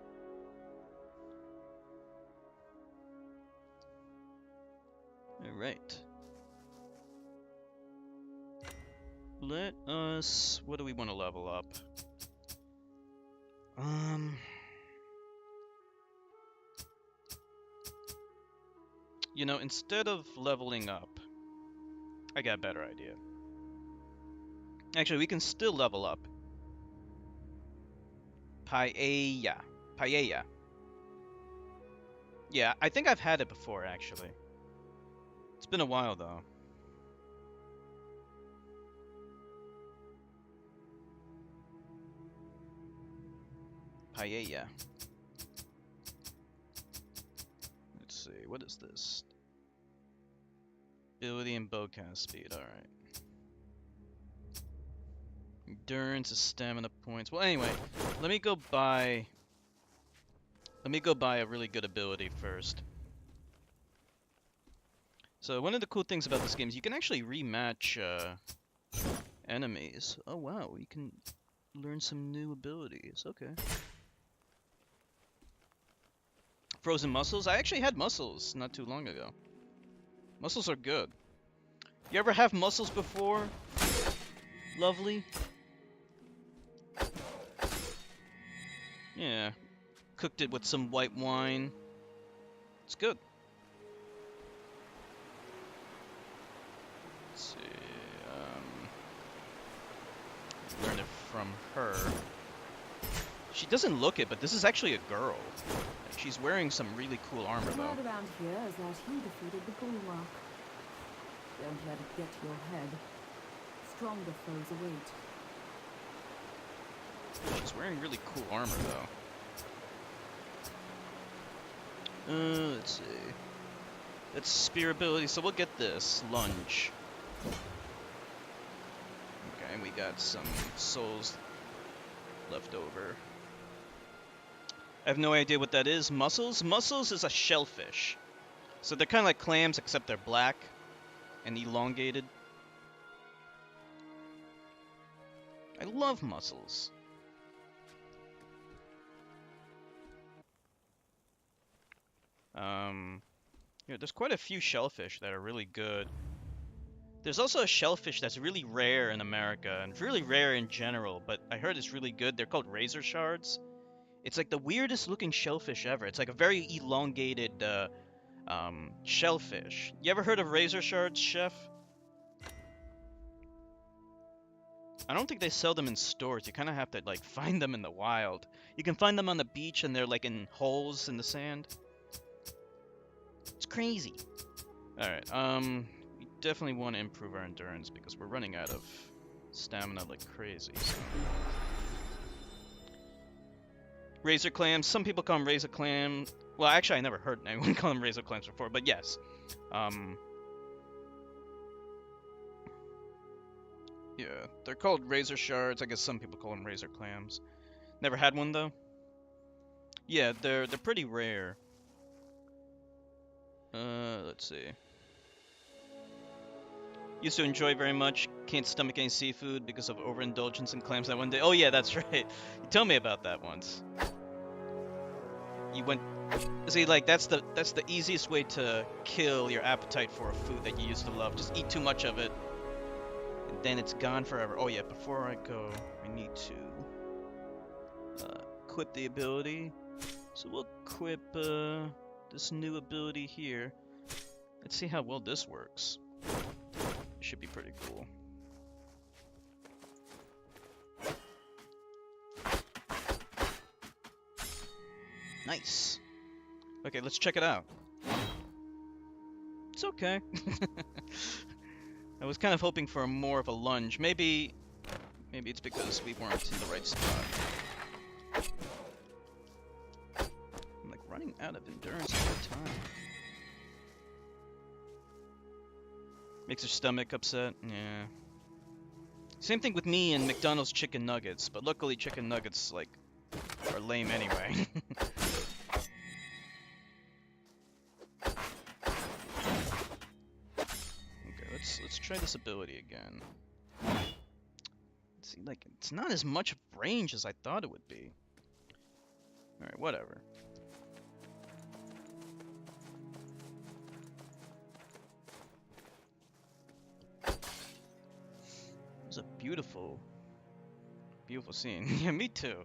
Alright. Let us... What do we want to level up? You know, instead of leveling up, I got a better idea. Actually, we can still level up. Paella. Paella. Yeah, I think I've had it before, actually. It's been a while, though. Paella. Let's see, what is this? Ability and bowcast speed, alright. Endurance is stamina points. Well, anyway, let me go buy a really good ability first. So one of the cool things about this game is you can actually rematch enemies. Oh wow, you can learn some new abilities. Okay. Frozen muscles? I actually had muscles not too long ago. Muscles are good. You ever have muscles before? Lovely. Yeah. Cooked it with some white wine. It's good. Let's see. Learn it from her. She doesn't look it, but this is actually a girl. Like, she's wearing some really cool armor, The though. word around here is that he defeated the bulwark. Don't let it get to your head. Stronger foes await. She's wearing really cool armor, though. Let's see. That's spear ability, so we'll get this. Lunge. Okay, we got some souls left over. I have no idea what that is. Mussels? Mussels is a shellfish. So they're kind of like clams, except they're black and elongated. I love mussels. Yeah, there's quite a few shellfish that are really good. There's also a shellfish that's really rare in America, and really rare in general, but I heard it's really good. They're called razor shards. It's like the weirdest looking shellfish ever. It's like a very elongated shellfish. You ever heard of razor shards, Chef? I don't think they sell them in stores. You kind of have to like find them in the wild. You can find them on the beach and they're like in holes in the sand. It's crazy. Alright, we definitely want to improve our endurance because we're running out of stamina like crazy. So. Razor clams. Some people call them razor clam. Well, actually, I never heard anyone call them razor clams before, but yes. Yeah, they're called razor shards. I guess some people call them razor clams. Never had one though. Yeah, they're pretty rare. Let's see. Used to enjoy very much. Can't stomach any seafood because of overindulgence in clams that one day. Oh yeah, that's right. You told me about that once. You went. See, like that's the easiest way to kill your appetite for a food that you used to love. Just eat too much of it, and then it's gone forever. Oh yeah, before I go, I need to equip the ability. So we'll equip this new ability here. Let's see how well this works. It should be pretty cool. Nice. Okay, let's check it out. It's okay. I was kind of hoping for more of a lunge. Maybe it's because we weren't in the right spot. I'm like running out of endurance all the time. Makes your stomach upset. Yeah. Same thing with me and McDonald's chicken nuggets, but luckily chicken nuggets like are lame anyway. Let's try this ability again. See, like, it's not as much range as I thought it would be. Alright, whatever. It's a beautiful, beautiful scene. Yeah, me too.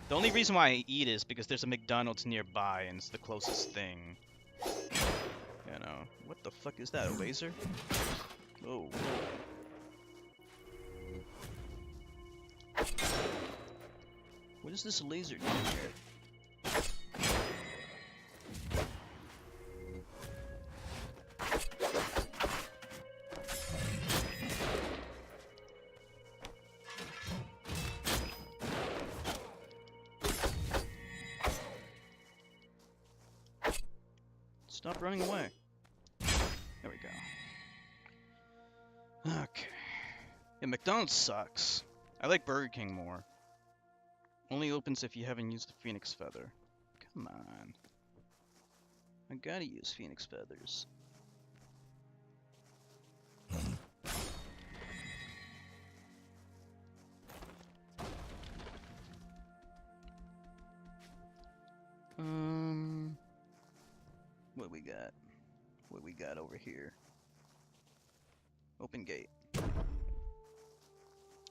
The only reason why I eat is because there's a McDonald's nearby and it's the closest thing. You know, what the fuck is that, a laser? Oh. What is this laser doing here? Stop running away. There we go. Okay. Yeah, McDonald's sucks. I like Burger King more. Only opens if you haven't used the Phoenix Feather. Come on. I gotta use Phoenix Feathers. What we got? What we got over here? Open gate.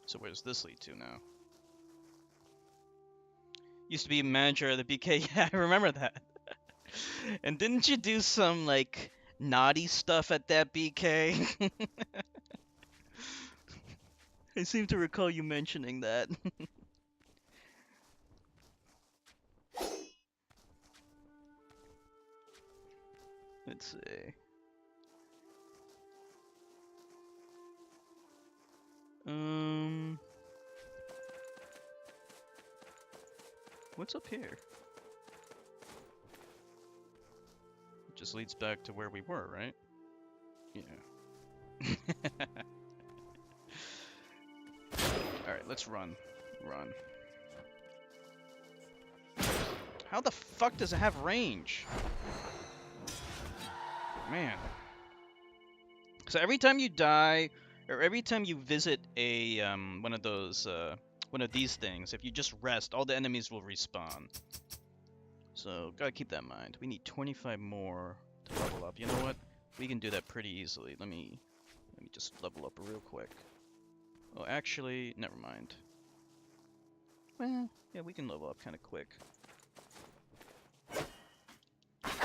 So where does this lead to now? Used to be manager of the BK. Yeah, I remember that. And didn't you do some, like, naughty stuff at that BK? I seem to recall you mentioning that. Let's see. What's up here? It just leads back to where we were, right? Yeah. Alright, let's run. Run. How the fuck does it have range? Man. So every time you die, or every time you visit a one of those one of these things, if you just rest, all the enemies will respawn. So gotta keep that in mind. We need 25 more to level up. You know what? We can do that pretty easily. Let me just level up real quick. Oh, actually, never mind. Well, yeah, we can level up kind of quick.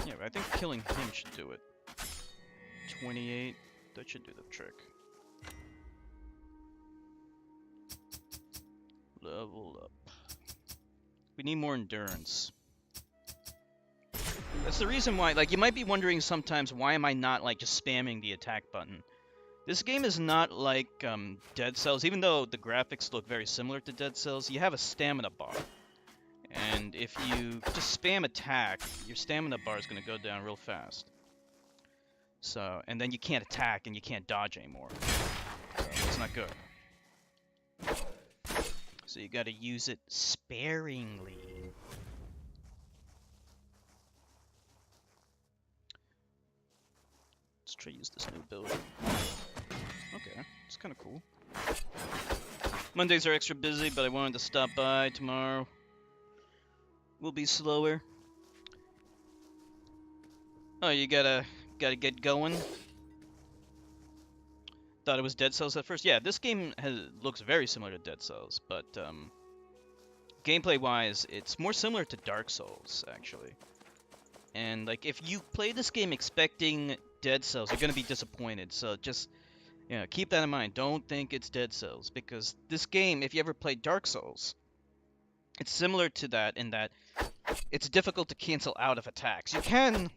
Yeah, I think killing him should do it. 28. That should do the trick. Level up. We need more endurance. That's the reason why, like, you might be wondering sometimes, why am I not, like, just spamming the attack button? This game is not like Dead Cells. Even though the graphics look very similar to Dead Cells, you have a stamina bar. And if you just spam attack, your stamina bar is going to go down real fast. So, and then you can't attack and you can't dodge anymore. So it's not good. So you got to use it sparingly. Let's try to use this new building. Okay, it's kind of cool. Mondays are extra busy, but I wanted to stop by tomorrow. We'll be slower. Oh, you gotta get going. Thought it was Dead Cells at first. Yeah, this game looks very similar to Dead Cells, but gameplay-wise, it's more similar to Dark Souls, actually. And like, if you play this game expecting Dead Cells, you're gonna be disappointed. So just, keep that in mind. Don't think it's Dead Cells, because this game, if you ever played Dark Souls, it's similar to that in that it's difficult to cancel out of attacks. You can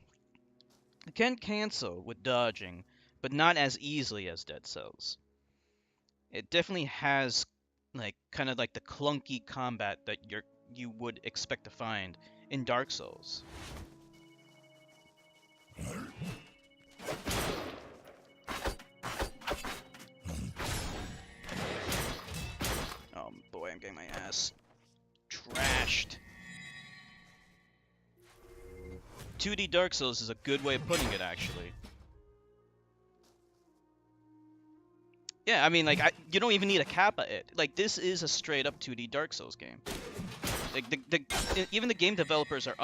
cancel with dodging, but not as easily as Dead Cells. It definitely has like kind of like the clunky combat that you would expect to find in Dark Souls. Oh boy, I'm getting my ass trashed. 2D Dark Souls is a good way of putting it, actually. Yeah, I mean, like, you don't even need a kappa it. Like, this is a straight up 2D Dark Souls game. Like, even the game developers are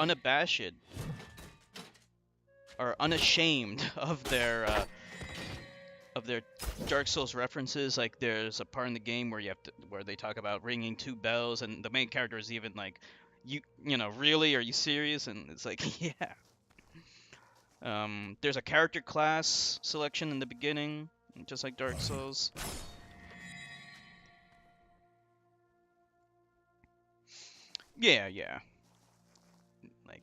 unashamed of their Dark Souls references. Like, there's a part in the game where where they talk about ringing 2 bells, and the main character is even like, you know, really? Are you serious? And it's like, yeah. There's a character class selection in the beginning, just like Dark Souls. Yeah. Like,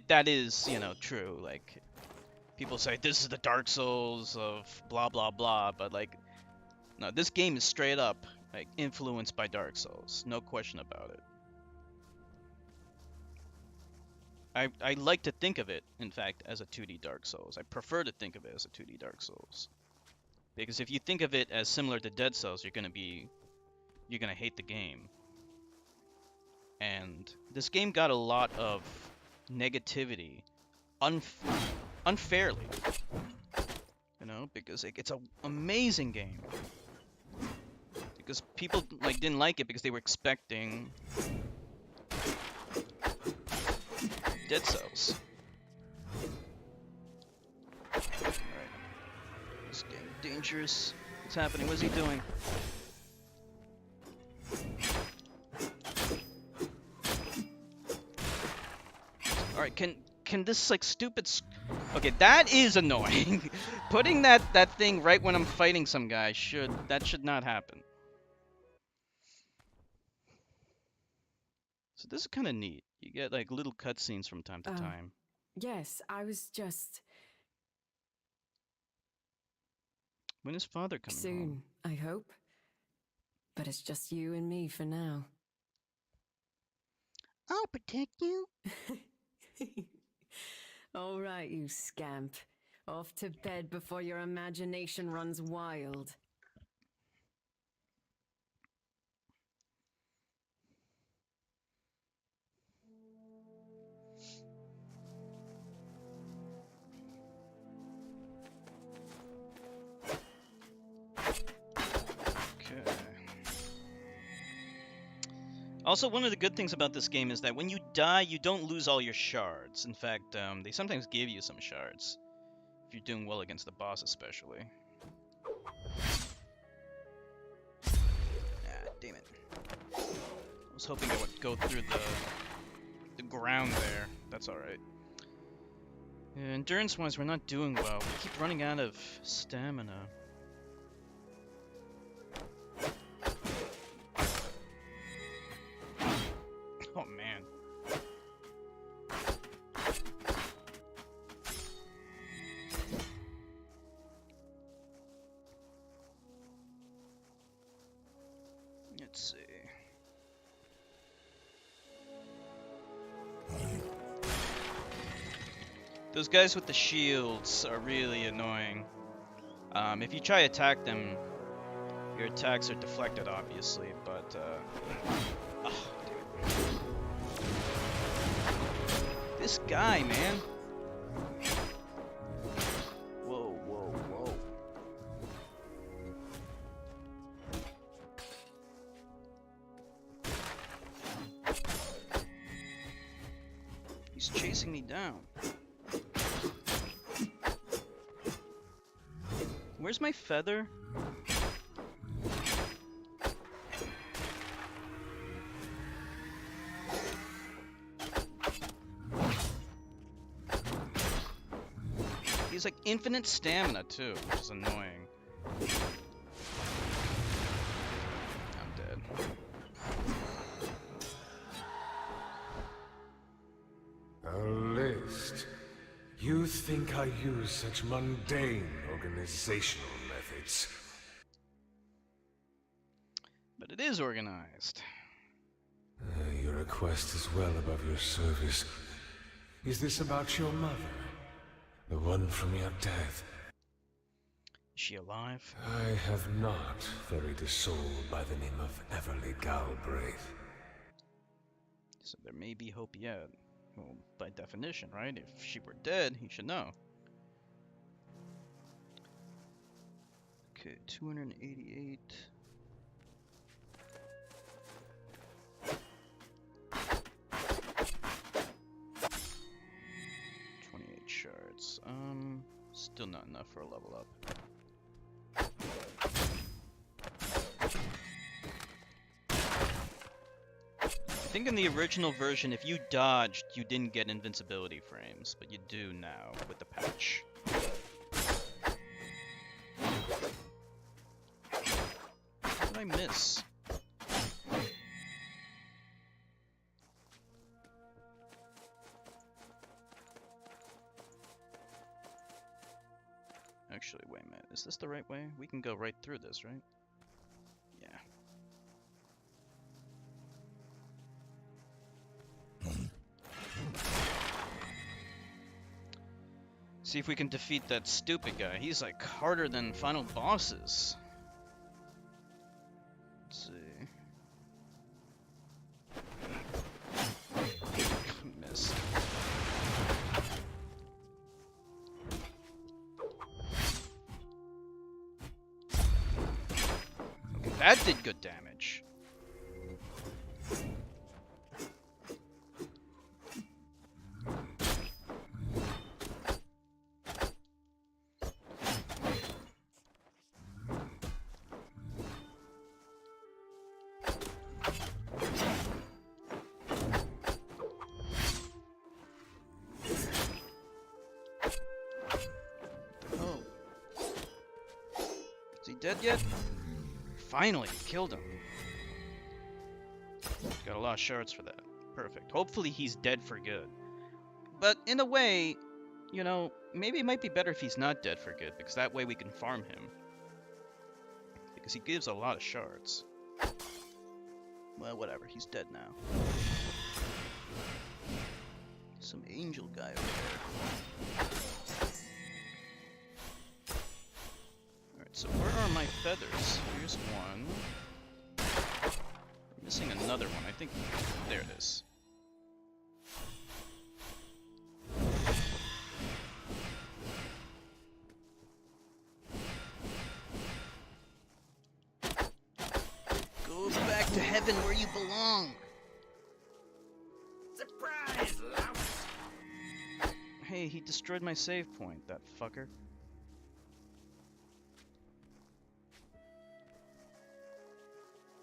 that is, true. Like, people say this is the Dark Souls of blah blah blah, but like, no, this game is straight up like influenced by Dark Souls, no question about it. I like to think of it, in fact, as a 2D Dark Souls. I prefer to think of it as a 2D Dark Souls. Because if you think of it as similar to Dead Cells, you're gonna hate the game. And this game got a lot of negativity, unfairly. Because it's an amazing game. Because people like didn't like it because they were expecting Dead Cells. Alright. It's getting dangerous. What's happening? What is he doing? Alright, can this like stupid okay, that is annoying. Putting that thing right when I'm fighting some guy should not happen. So this is kind of neat. You get like little cutscenes from time to time. Yes, I was just... When is father coming Soon, home? I hope. But it's just you and me for now. I'll protect you. All right, you scamp. Off to bed before your imagination runs wild. Okay. Also, one of the good things about this game is that when you die, you don't lose all your shards. In fact, they sometimes give you some shards. If you're doing well against the boss, especially. Ah, damn it. I was hoping I would go through the ground there. That's alright. Yeah, endurance-wise, we're not doing well. We keep running out of stamina. Oh, man. Let's see. Those guys with the shields are really annoying. If you try to attack them, your attacks are deflected, obviously, but, oh, dude. This guy, man. Whoa, whoa, whoa. He's chasing me down. Where's my feather? He's like infinite stamina too, which is annoying. I'm dead. A list. You think I use such mundane organizational methods? But it is organized. Your request is well above your service. Is this about your mother? The one from your death? Is she alive? I have not buried a soul by the name of Everly Galbraith. So there may be hope yet. Well, by definition, right? If she were dead, he should know. Okay, 288. Shards. Still not enough for a level up. I think in the original version, if you dodged, you didn't get invincibility frames, but you do now with the patch. What did I miss? Actually, wait a minute. Is this the right way? We can go right through this, right? Yeah. See if we can defeat that stupid guy. He's like harder than final bosses. Let's see. Missed. Okay, that did good damage. Dead yet? Finally, killed him. Got a lot of shards for that. Perfect. Hopefully he's dead for good. But in a way, you know, maybe it might be better if he's not dead for good, because that way we can farm him. Because he gives a lot of shards. Well, whatever. He's dead now. Some angel guy over there. Alright, so where are my feathers? Here's one. I'm missing another one. I think... There it is. Go back to heaven where you belong! Surprise, louse! Hey, he destroyed my save point, that fucker.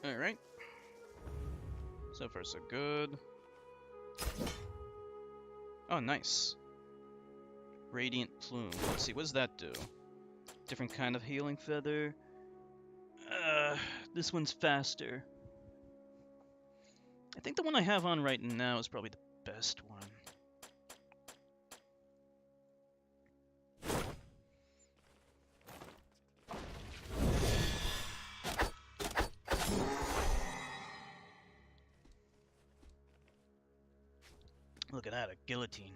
Alright. So far so good. Oh, nice. Radiant Plume. Let's see, what does that do? Different kind of healing feather. This one's faster. I think the one I have on right now is probably the best one. Look at that, a guillotine.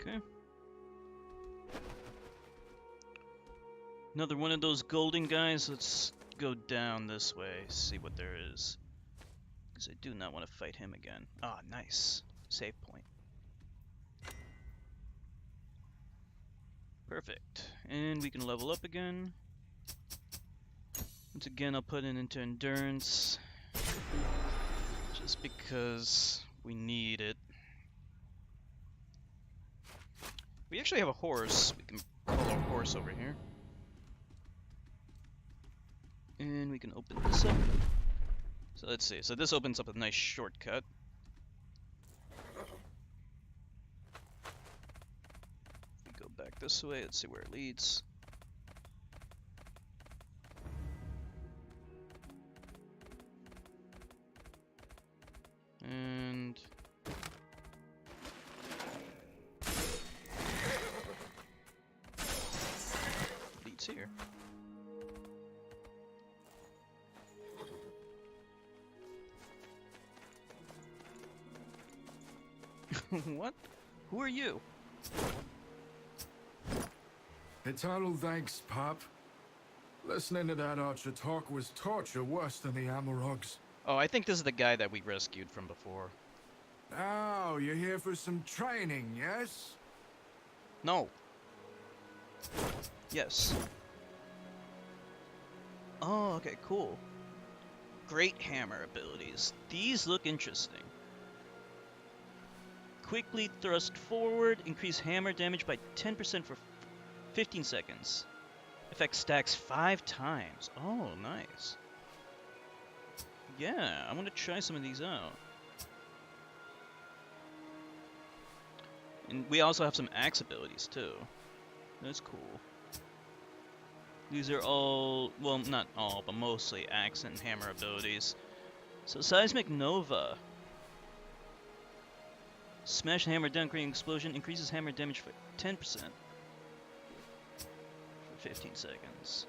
Okay. Another one of those golden guys. Let's go down this way, see what there is. Because I do not want to fight him again. Ah, nice. Save point. Perfect. And we can level up again. Once again, I'll put it into endurance. Just because we need it. We actually have a horse. We can pull our horse over here. And we can open this up. So let's see. So this opens up a nice shortcut. We go back this way. Let's see where it leads. And leads here. What? Who are you? Eternal thanks, Pop. Listening to that archer talk was torture worse than the Amarogs. Oh, I think this is the guy that we rescued from before. Oh, you're here for some training, yes? No. Yes. Oh, okay, cool. Great hammer abilities. These look interesting. Quickly thrust forward, increase hammer damage by 10% for 15 seconds. Effect stacks 5 times. Oh, nice. Yeah, I want to try some of these out. And we also have some axe abilities too. That's cool. These are all, well, not all, but mostly axe and hammer abilities. So Seismic Nova. Smash hammer down, creating explosion, increases hammer damage for 10%. For 15 seconds.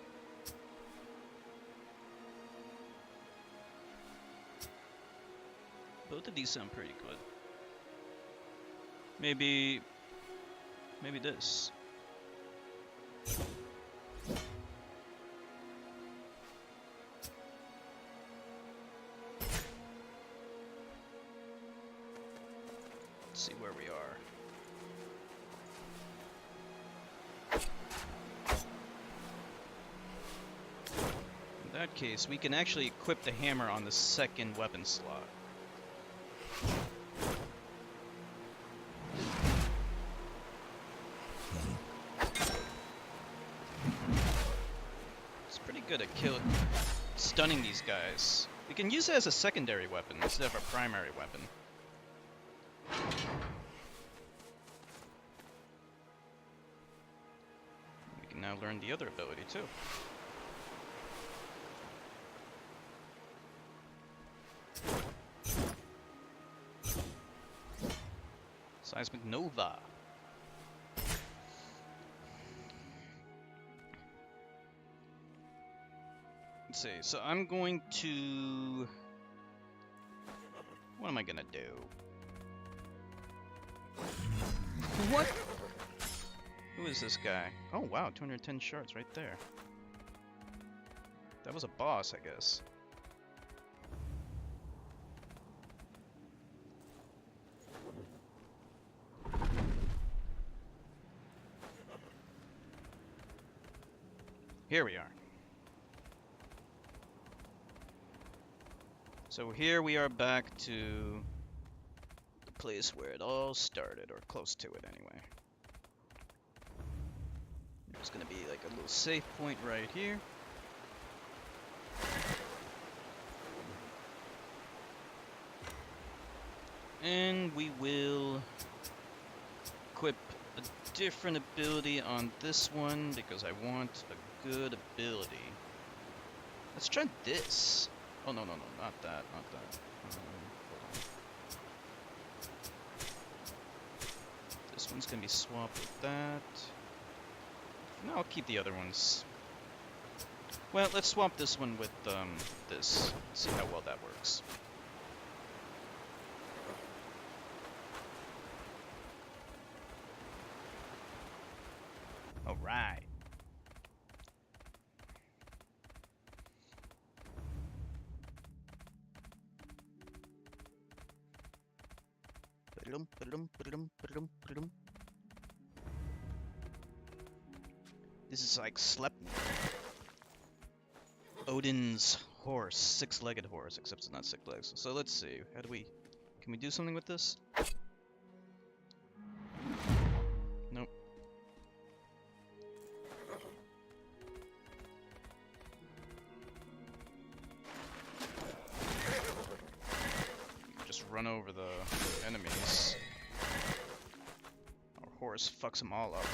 Both of these sound pretty good. Maybe this. Let's see where we are. In that case, we can actually equip the hammer on the second weapon slot. It's pretty good at stunning these guys. We can use it as a secondary weapon instead of a primary weapon. We can now learn the other ability too. Seismic Nova. Let's see, so I'm going to... What am I gonna do? What? Who is this guy? Oh wow, 210 shards right there. That was a boss, I guess. Here we are. So here we are back to the place where it all started, or close to it anyway. There's gonna be like a little safe point right here. And we will equip a different ability on this one because I want a good ability. Let's try this. Oh, no, not that, not that. Hold on. This one's gonna be swapped with that. No, I'll keep the other ones. Well, let's swap this one with this. See how well that works. All right. This is like Sleipnir. Odin's horse, six-legged horse, except it's not six legs. So let's see. How do we? Can we do something with this? Nope. Just run over the enemies. Our horse fucks them all up.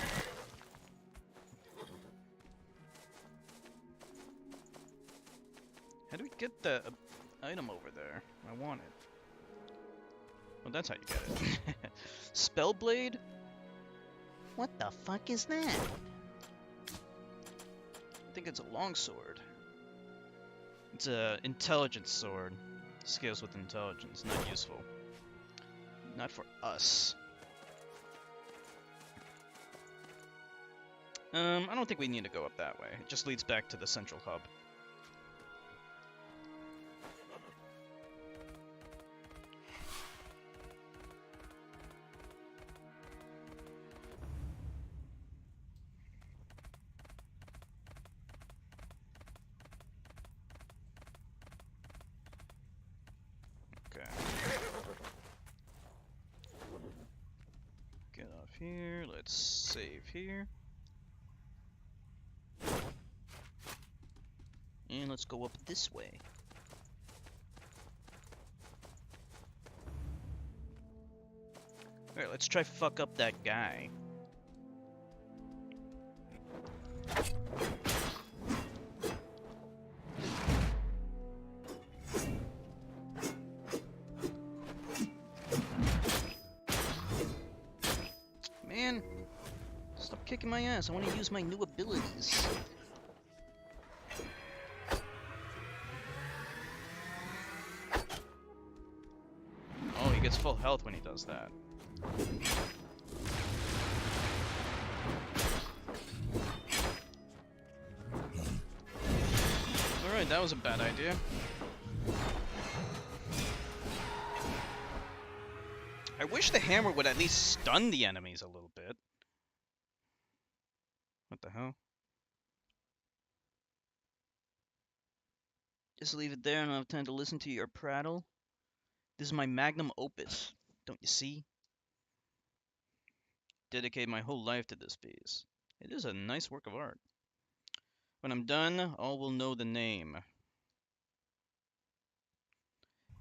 How do we get the item over there? I want it. Well, that's how you get it. Spellblade? What the fuck is that? I think it's a longsword. It's a intelligence sword. Scales with intelligence. Not useful. Not for us. I don't think we need to go up that way. It just leads back to the central hub. Get off here. Let's save here. And let's go up this way. Alright, let's try fuck up that guy. Man, stop kicking my ass. I want to use my new abilities. Oh, he gets full health when he does that. Alright, that was a bad idea. I wish the hammer would at least stun the enemies a little bit. What the hell? Just leave it there and I'll have time to listen to your prattle. This is my magnum opus, don't you see? Dedicate my whole life to this piece. It is a nice work of art. When I'm done, all will know the name.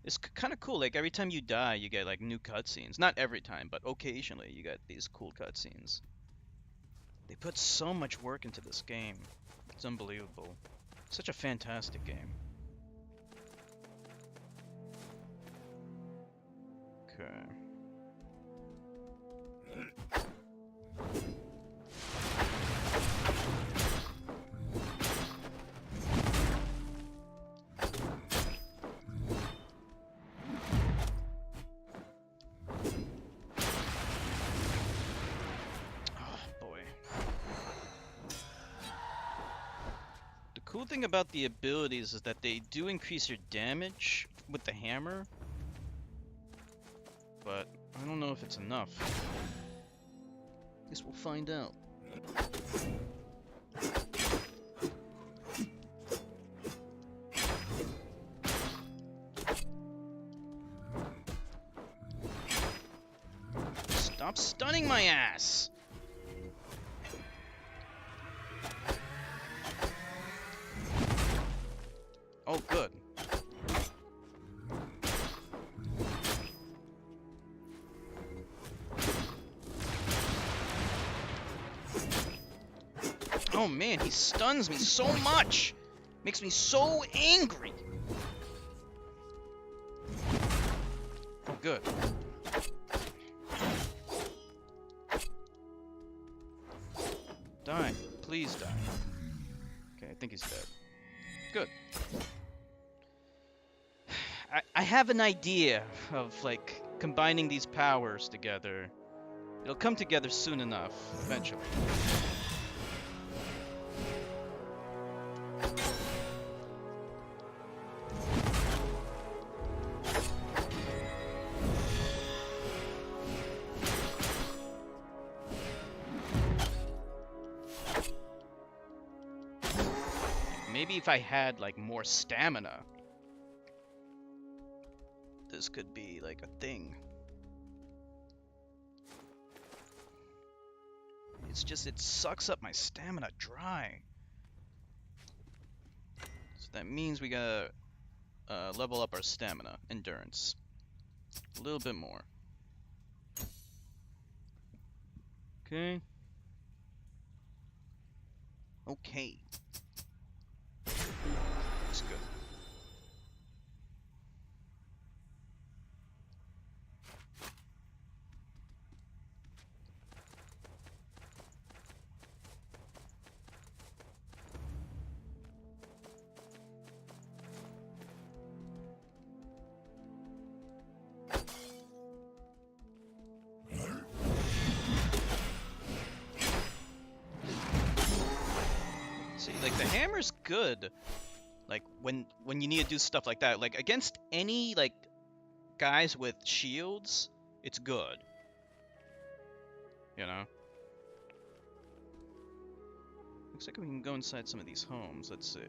It's kind of cool, like every time you die, you get like new cutscenes. Not every time, but occasionally you get these cool cutscenes. They put so much work into this game. It's unbelievable. Such a fantastic game. Okay. cool thing about the abilities is that they do increase your damage with the hammer, but I don't know if it's enough. Guess we'll find out. Stop stunning my ass! Oh, good. Oh man, he stuns me so much! Makes me so angry! Oh, good. Die. Please die. Okay, I think he's dead. Good. I have an idea of, like, combining these powers together. It'll come together soon enough, eventually. Maybe if I had, like, more stamina, this could be, like, a thing. It's just, it sucks up my stamina dry. So that means we gotta level up our stamina, endurance. A little bit more. Okay. Okay. That's good. See, like, the hammer's good. Like, when you need to do stuff like that. Like, against any, like, guys with shields, it's good. You know? Looks like we can go inside some of these homes. Let's see.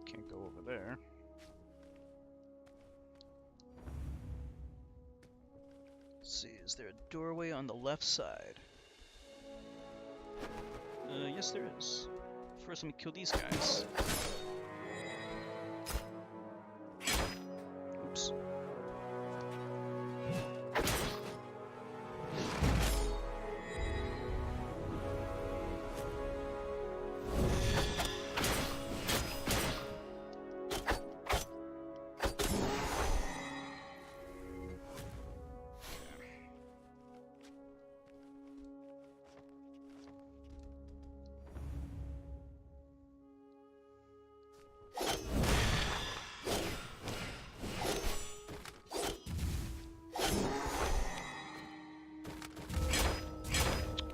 Can't go over there. Let's see, is there a doorway on the left side? Yes there is. First, let me kill these guys. Oops.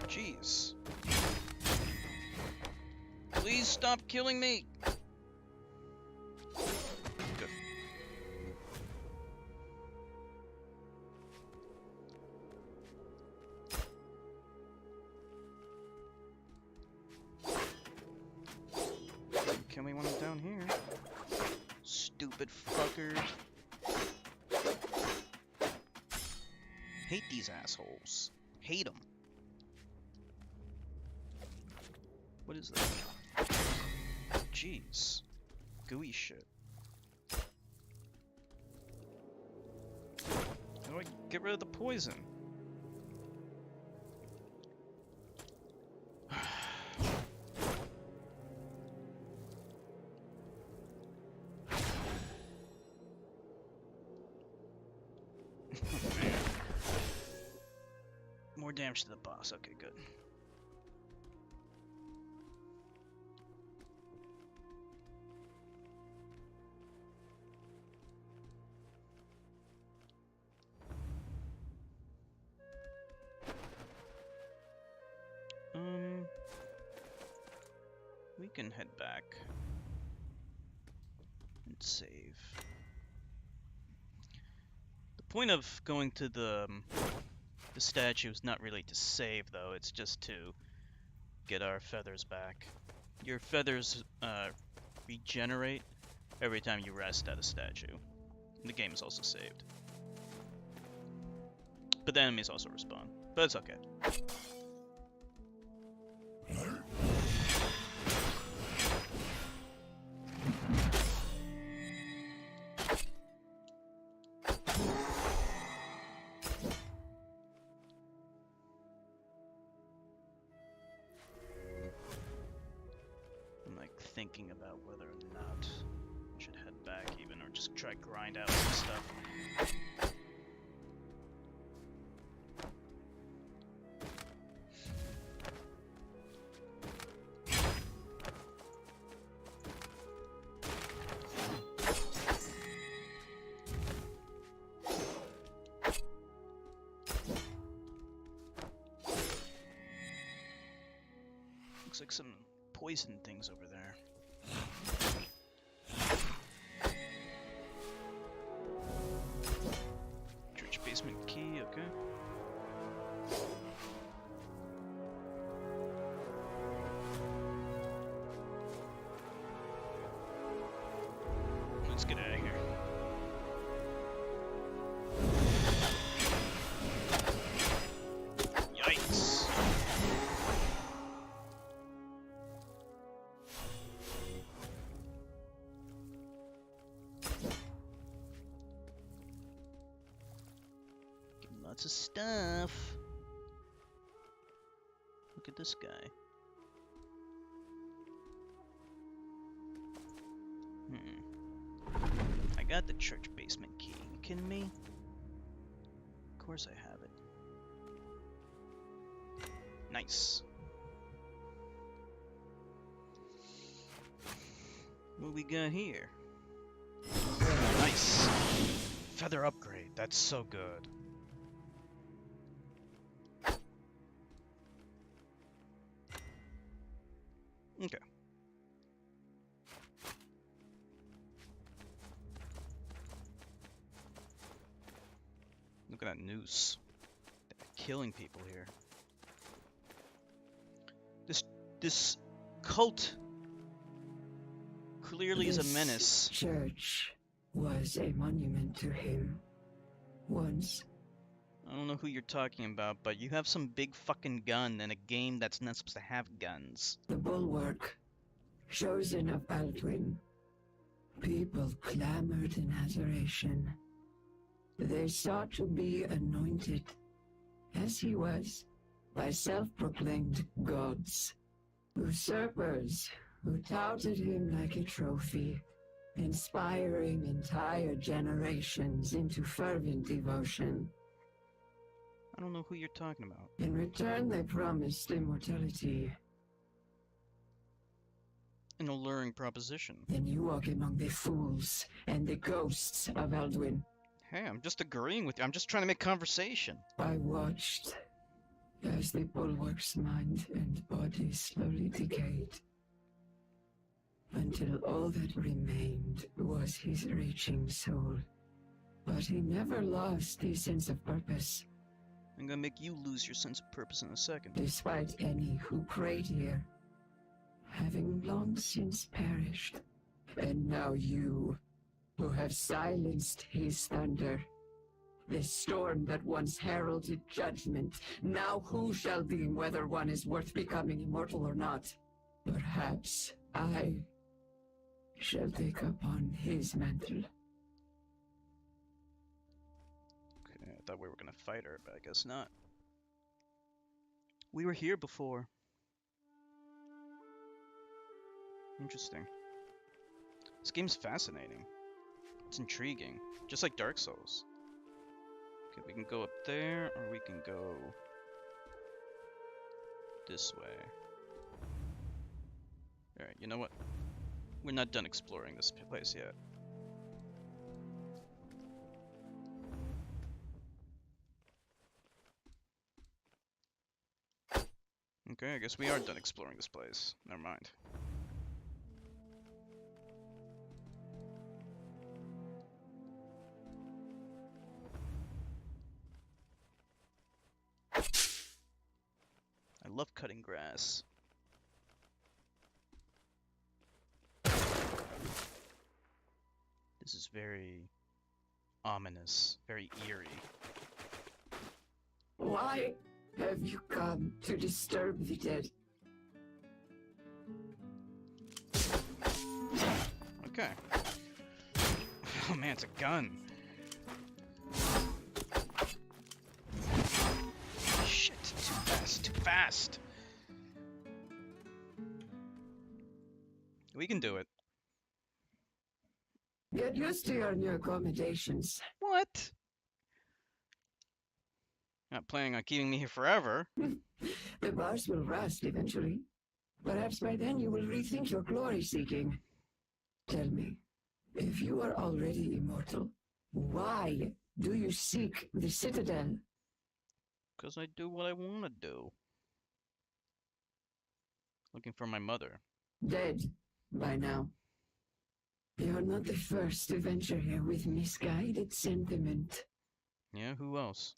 Jeez. Please stop killing me! Good. Kill me when I'm down here. Stupid fucker. Hate these assholes. Hate them. What is that? Jeez. Gooey shit. How do I get rid of the poison? More damage to the boss. Okay, good. can head back and save. The point of going to the statue is not really to save, though. It's just to get our feathers back. Your feathers regenerate every time you rest at a statue. The game is also saved. But the enemies also respawn. But it's okay. I'm like thinking about whether or not I should head back even, or just try grind out some stuff. Looks like some poison things over there. Church basement key, okay. Let's get out of here. Yikes. Lots of stuff. Look at this guy. I got the church basement key. You kidding me? Of course I have it. Nice. What we got here? Nice. Feather upgrade. That's so good. Okay. Look at that noose. They're killing people here. This cult clearly is a menace. This church was a monument to him. Once. I don't know who you're talking about, but you have some big fucking gun in a game that's not supposed to have guns. The bulwark. Chosen of Baldwin. People clamored in adoration. They sought to be anointed, as he was, by self-proclaimed gods. Usurpers who touted him like a trophy, inspiring entire generations into fervent devotion. I don't know who you're talking about. In return, they promised immortality. An alluring proposition. Then you walk among the fools and the ghosts of Baldwin. Hey, I'm just agreeing with you. I'm just trying to make conversation. I watched as the bulwark's mind and body slowly decayed, until all that remained was his reaching soul. But he never lost his sense of purpose. I'm gonna make you lose your sense of purpose in a second. Despite any who prayed here, having long since perished. And now you, who have silenced his thunder. This storm that once heralded judgment, now who shall deem whether one is worth becoming immortal or not? Perhaps I shall take upon his mantle. Okay, I thought we were gonna fight her, but I guess not. We were here before. Interesting. This game's fascinating. It's intriguing. Just like Dark Souls. Okay, we can go up there, or we can go this way. Alright, you know what? We're not done exploring this place yet. Okay, I guess we are done exploring this place. Never mind. love cutting grass. This is very ominous, very eerie. Why have you come to disturb the dead? Okay. Oh man, it's a gun. Shit, too fast, too fast. We can do it. Get used to your new accommodations. What? Not planning on keeping me here forever. The bars will rust eventually. Perhaps by then you will rethink your glory-seeking. Tell me, if you are already immortal, why do you seek the Citadel? Because I do what I want to do. Looking for my mother. Dead by now. You're not the first to venture here with misguided sentiment. Yeah, who else?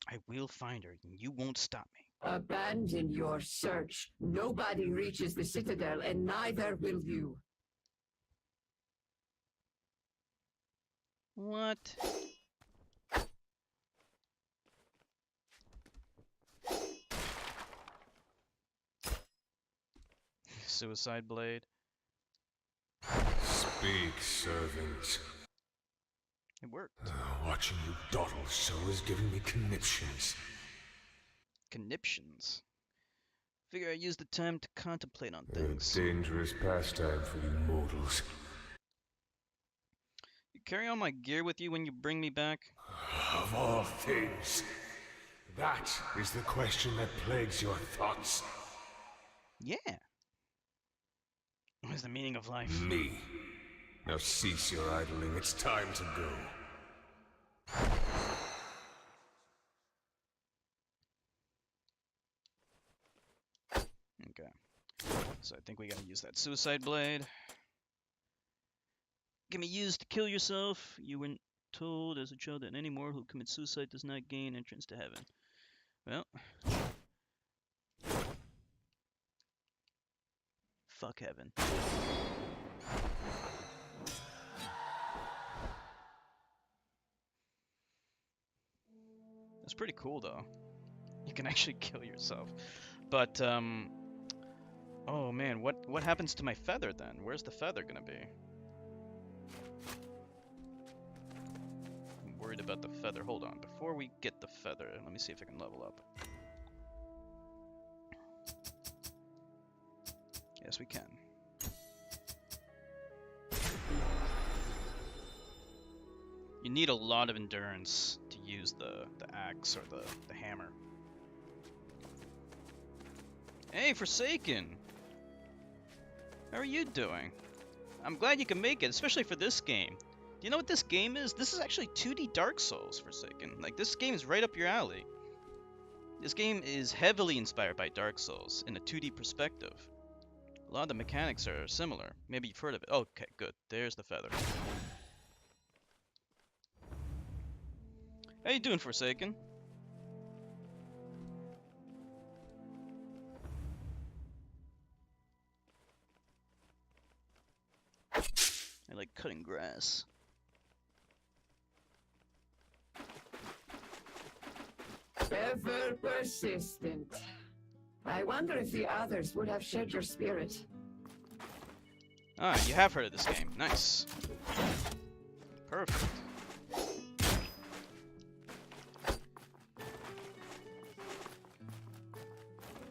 I will find her, and you won't stop me. Abandon your search. Nobody reaches the Citadel, and neither will you. What? Suicide blade. Speak, servant. It worked. Watching you dawdle so is giving me conniptions. Conniptions. Figure I use the time to contemplate on A things. dangerous pastime for you mortals. You carry all my gear with you when you bring me back? Of all things, that is the question that plagues your thoughts. Yeah. What is the meaning of life? Me. Now cease your idling. It's time to go. Okay. So I think we gotta use that suicide blade. Can be used to kill yourself. You weren't told as a child that any mortal who commits suicide does not gain entrance to heaven. Well. Fuck heaven. That's pretty cool though. You can actually kill yourself. But oh man, what happens to my feather then? Where's the feather gonna be? I'm worried about the feather. Hold on, before we get the feather, let me see if I can level up. Yes, we can. You need a lot of endurance to use the axe or the hammer. Hey, Forsaken! How are you doing? I'm glad you can make it, especially for this game. Do you know what this game is? This is actually 2D Dark Souls, Forsaken. Like, this game is right up your alley. This game is heavily inspired by Dark Souls in a 2D perspective. A lot of the mechanics are similar. Maybe you've heard of it. Okay, good. There's the feather. How you doing, Forsaken? I like cutting grass. Ever persistent. I wonder if the others would have shared your spirit. Ah, you have heard of this game. Nice. Perfect.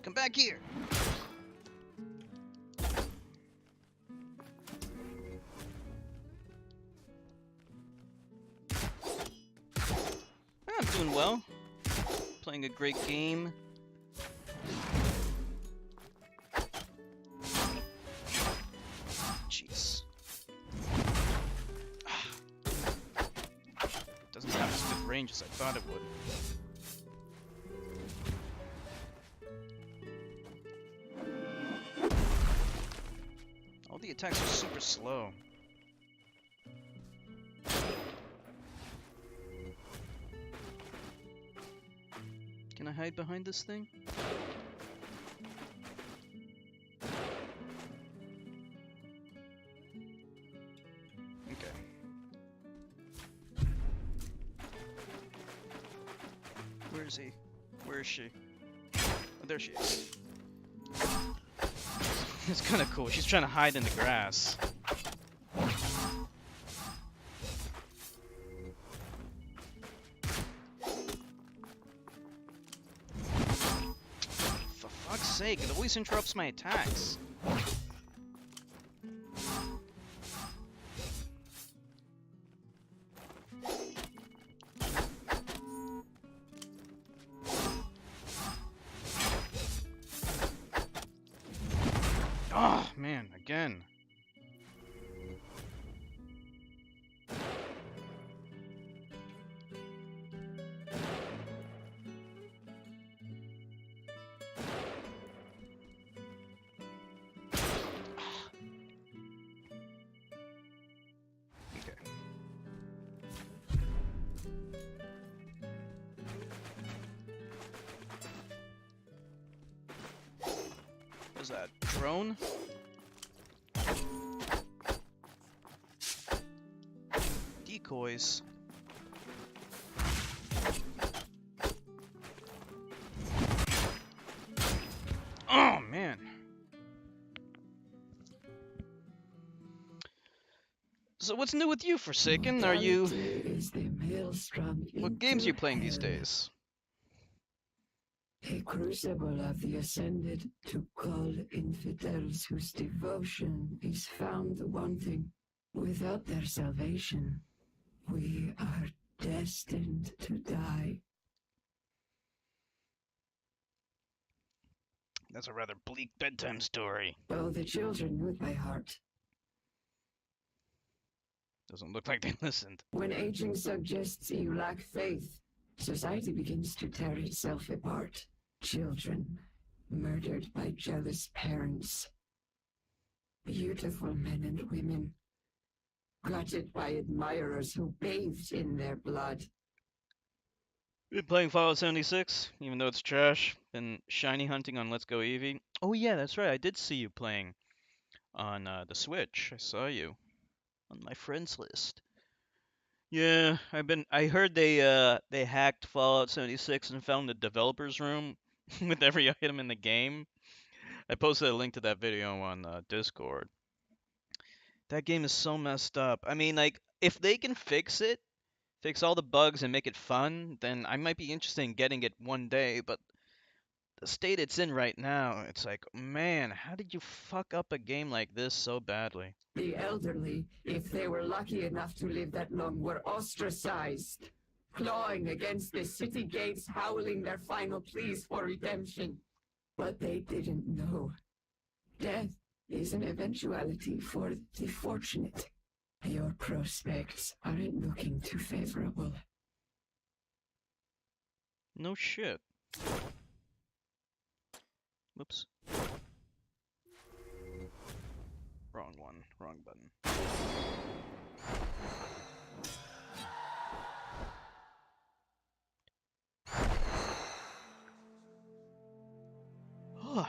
Come back here. I'm doing well. Playing a great game. Jeez. Doesn't have as good range as I thought it would. All the attacks are super slow. Can I hide behind this thing? is he? Where is she? Oh, there she is. It's kind of cool. She's trying to hide in the grass. For fuck's sake, it always interrupts my attacks. Oh, man, again. Okay. What's that? Drone? Decoys. Oh, man. So what's new with you, Forsaken? Are you... Mortality is the maelstrom What games are into you playing these hell. days? A crucible of the Ascended to call infidels whose devotion is found wanting. Without their salvation, we are destined to die. That's a rather bleak bedtime story. Oh, the children knew it by heart. Doesn't look like they listened. When aging suggests you lack faith, society begins to tear itself apart. Children murdered by jealous parents. Beautiful men and women gutted by admirers who bathed in their blood. Been playing Fallout 76, even though it's trash. Been shiny hunting on Let's Go Eevee. Oh yeah, that's right. I did see you playing on the Switch. I saw you on my friends list. Yeah, I heard they hacked Fallout 76 and found the developers room with every item in the game. I posted a link to that video on Discord. That game is so messed up. I mean, like, if they can fix it, fix all the bugs and make it fun, then I might be interested in getting it one day, but the state it's in right now, it's like, man, how did you fuck up a game like this so badly? The elderly, if they were lucky enough to live that long, were ostracized, clawing against the city gates, howling their final pleas for redemption. But they didn't know. Death is an eventuality for the fortunate. Your prospects aren't looking too favorable. No shit. Whoops. Wrong one. Wrong button. Alright.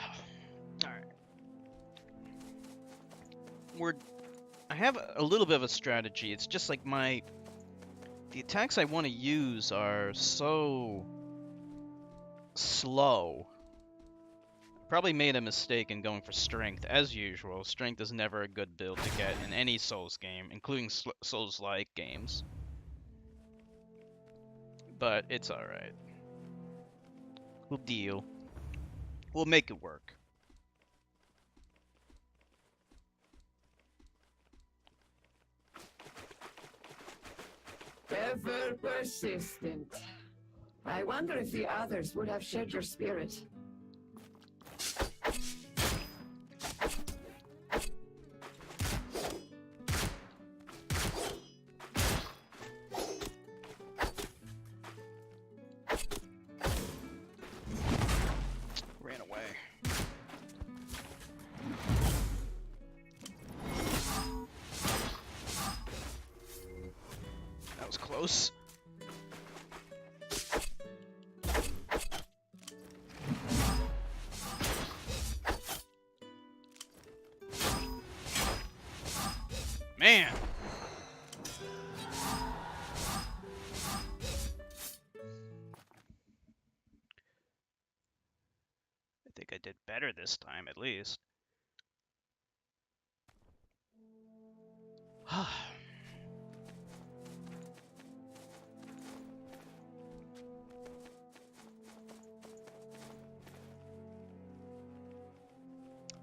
I have a little bit of a strategy. It's just like the attacks I want to use are so slow. Probably made a mistake in going for strength, as usual. Strength is never a good build to get in any Souls game, including Souls-like games. But it's alright. We'll deal. We'll make it work. Ever persistent. I wonder if the others would have shared your spirit. Ran away. That was close. Man. think I did better this time, at least.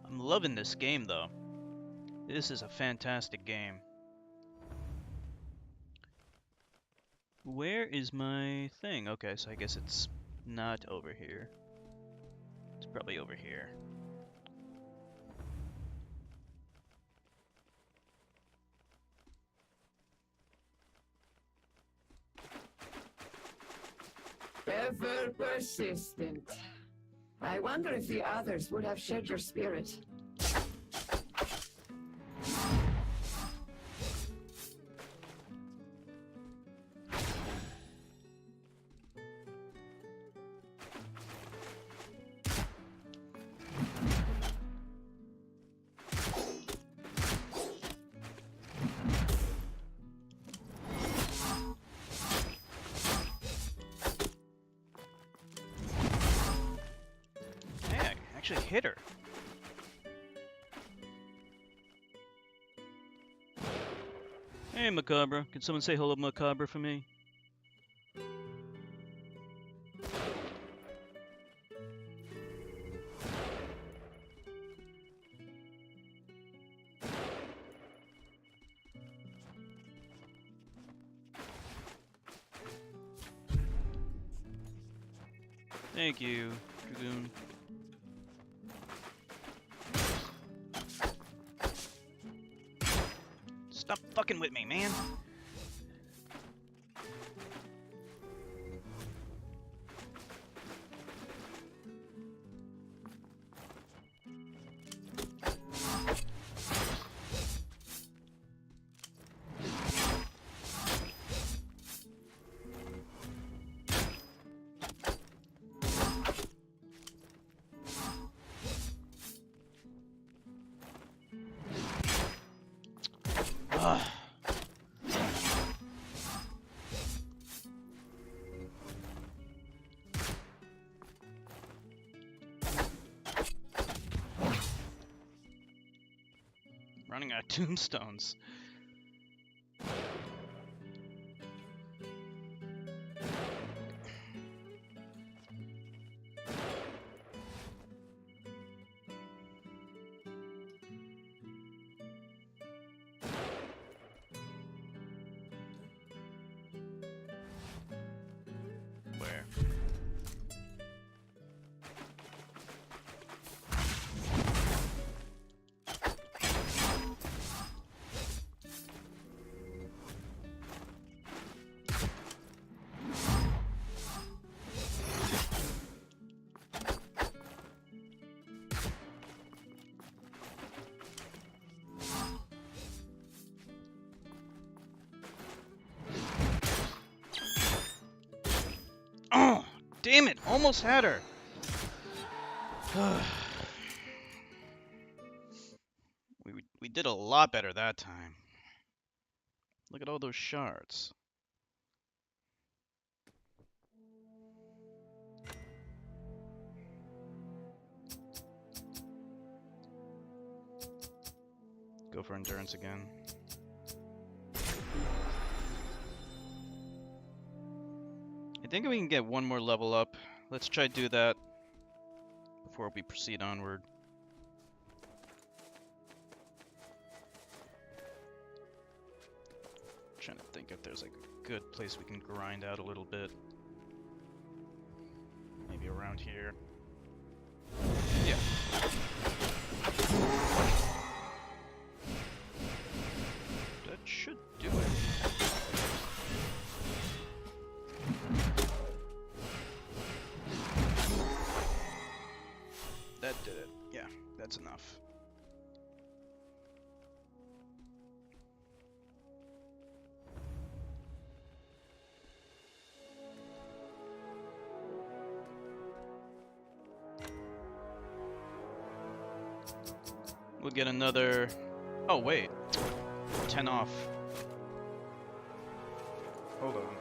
I'm loving this game, though. This is a fantastic game. Where is my thing? Okay, so I guess it's not over here. It's probably over here. Ever persistent. I wonder if the others would have shared your spirit. Hey, I actually hit her. Hey, Macabre. Can someone say hello, Macabre, for me? Thank you, Dragoon. Stop fucking with me, man. Ugh. Running out of tombstones. Where? Oh, damn it! Almost had her. We did a lot better that time. Look at all those shards. Go for endurance again. I think we can get one more level up. Let's try to do that before we proceed onward. Trying to think if there's like a good place we can grind out a little bit. Maybe around here. Yeah. That should do it. That did it. Yeah, that's enough. We'll get another... Oh, wait. 10 off. Hold on.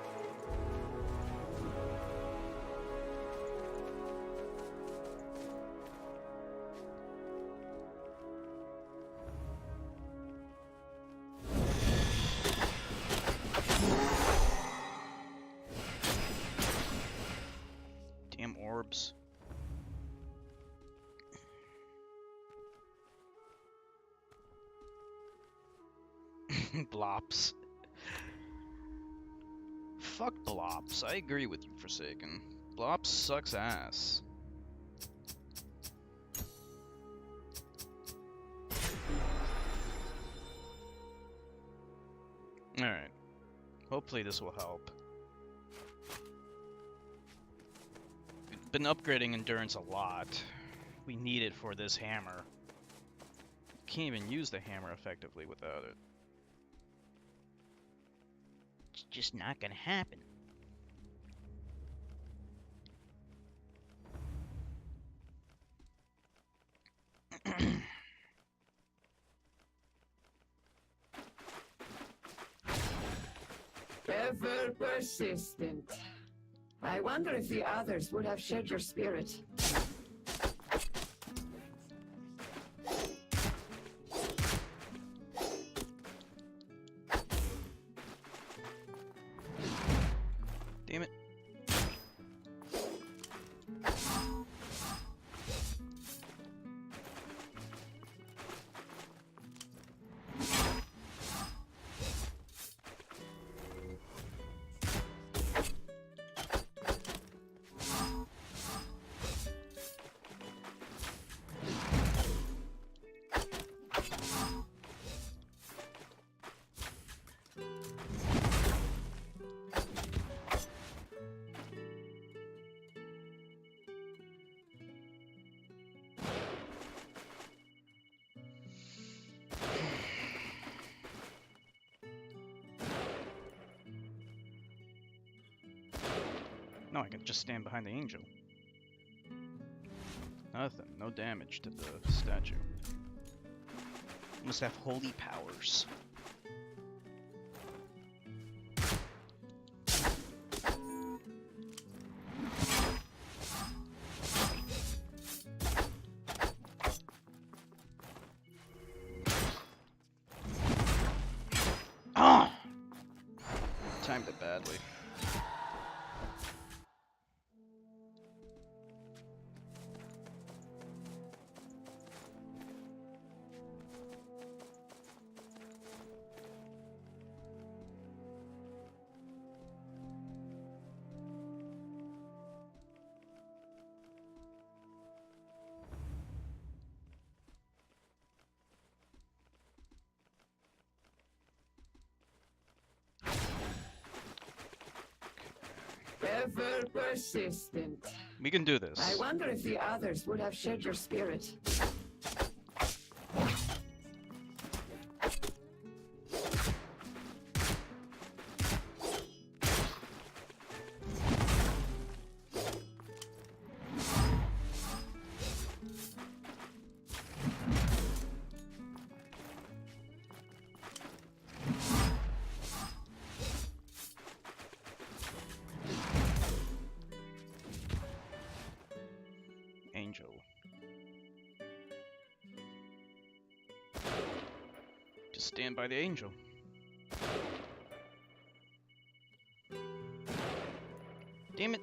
Blops. Fuck Blops. I agree with you, Forsaken. Blops sucks ass. Alright. Hopefully this will help. We've been upgrading endurance a lot. We need it for this hammer. Can't even use the hammer effectively without it. It's just not gonna happen. Ever persistent. I wonder if the others would have shared your spirit. Damn it. No, I can just stand behind the angel. Nothing. No damage to the statue. Must have holy powers. Ah! Timed it badly. Ever persistent. We can do this. I wonder if the others would have shared your spirit. Angel. Just stand by the angel. Damn it.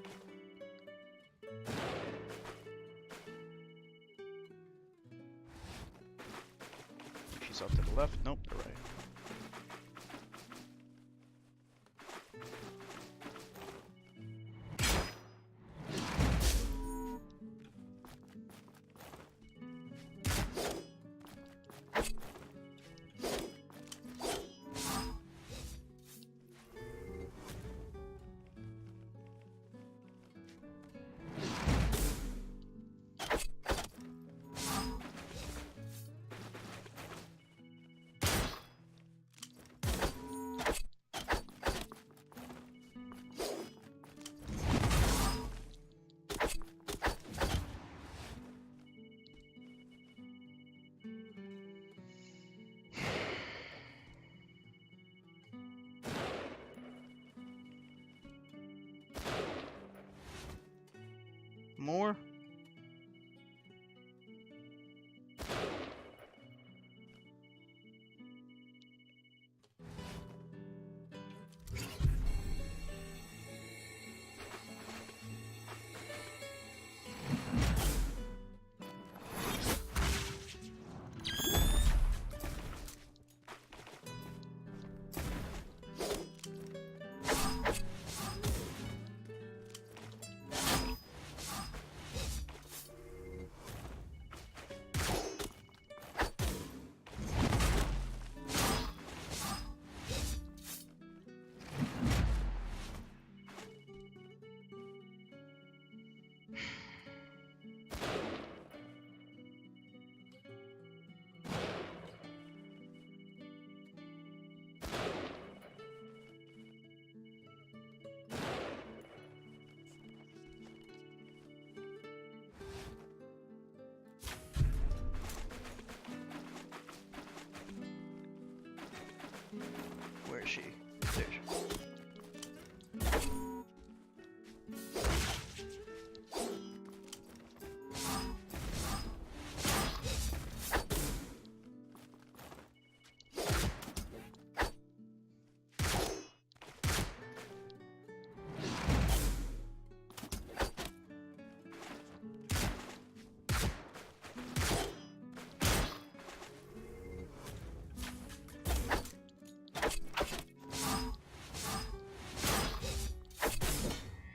She's off to the left. Nope, the right. More?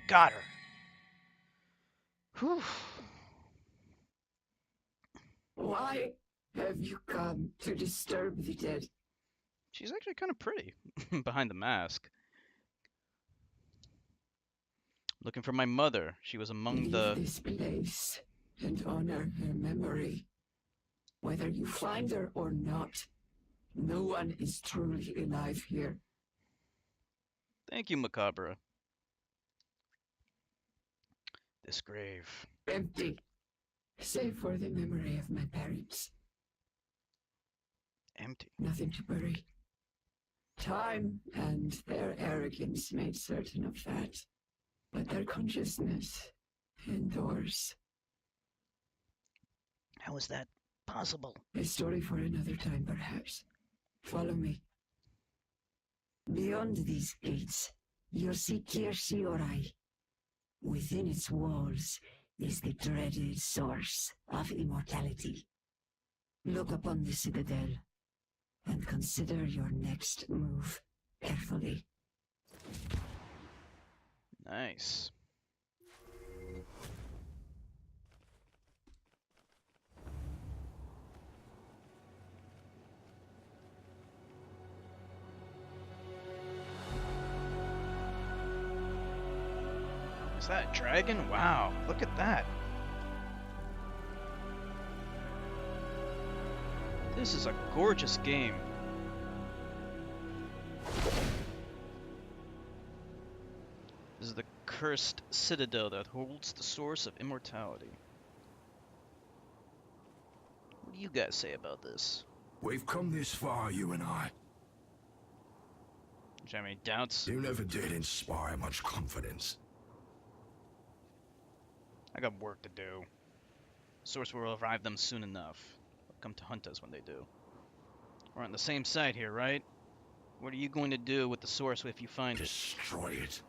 got her. Whew. Why have you come to disturb the dead? She's actually kind of pretty behind the mask. Looking for my mother. She was among Leave the... this place and honor her memory. Whether you find her or not, no one is truly alive here. Thank you, Macabre. This grave. Empty, save for the memory of my parents. Empty. Nothing to bury. Time and their arrogance made certain of that, but their consciousness endures. How is that possible? A story for another time, perhaps. Follow me. Beyond these gates, you'll see Kir Shiorai. Within its walls is the dreaded source of immortality. Look upon the citadel and consider your next move carefully. Nice. Is that a dragon? Wow, look at that. This is a gorgeous game. This is the cursed citadel that holds the source of immortality. What do you guys say about this? We've come this far, you and I. Do you have any doubts? You never did inspire much confidence. I got work to do. Source will arrive them soon enough. They'll come to hunt us when they do. We're on the same side here, right? What are you going to do with the source if you find it? Destroy it.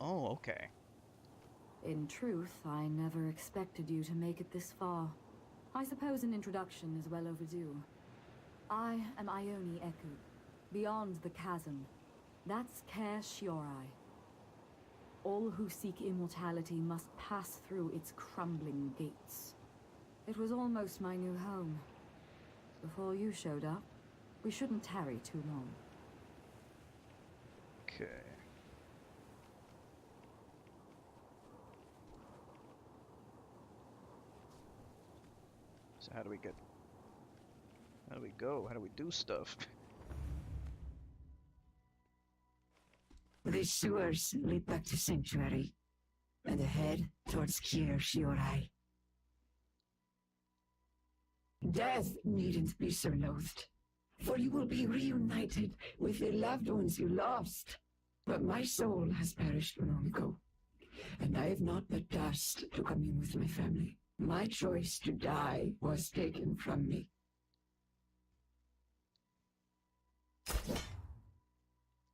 Oh, okay. In truth, I never expected you to make it this far. I suppose an introduction is well overdue. I am Ione Eku, beyond the chasm. That's Kir Shiorai. All who seek immortality must pass through its crumbling gates. It was almost my new home. Before you showed up, we shouldn't tarry too long. Okay. So how do we get... How do we go? How do we do stuff? The sewers lead back to Sanctuary, and ahead towards Kir Shiorai. Death needn't be so loathed, for you will be reunited with the loved ones you lost. But my soul has perished long ago, and I have not but dust to commune with my family. My choice to die was taken from me.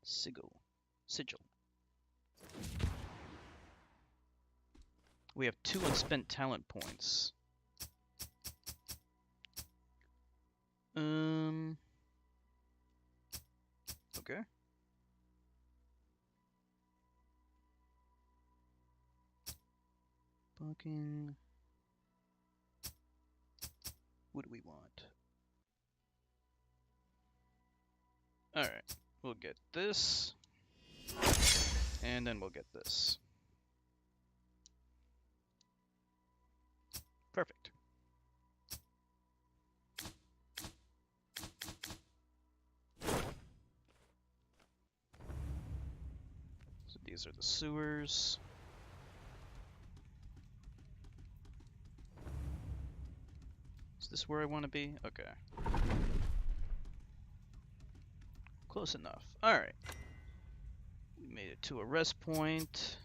Sigil. We have 2 unspent talent points. Okay. Fucking... What do we want? Alright, we'll get this. And then we'll get this. Perfect. So these are the sewers. Is this where I want to be? Okay. Close enough. Alright. We made it to a rest point.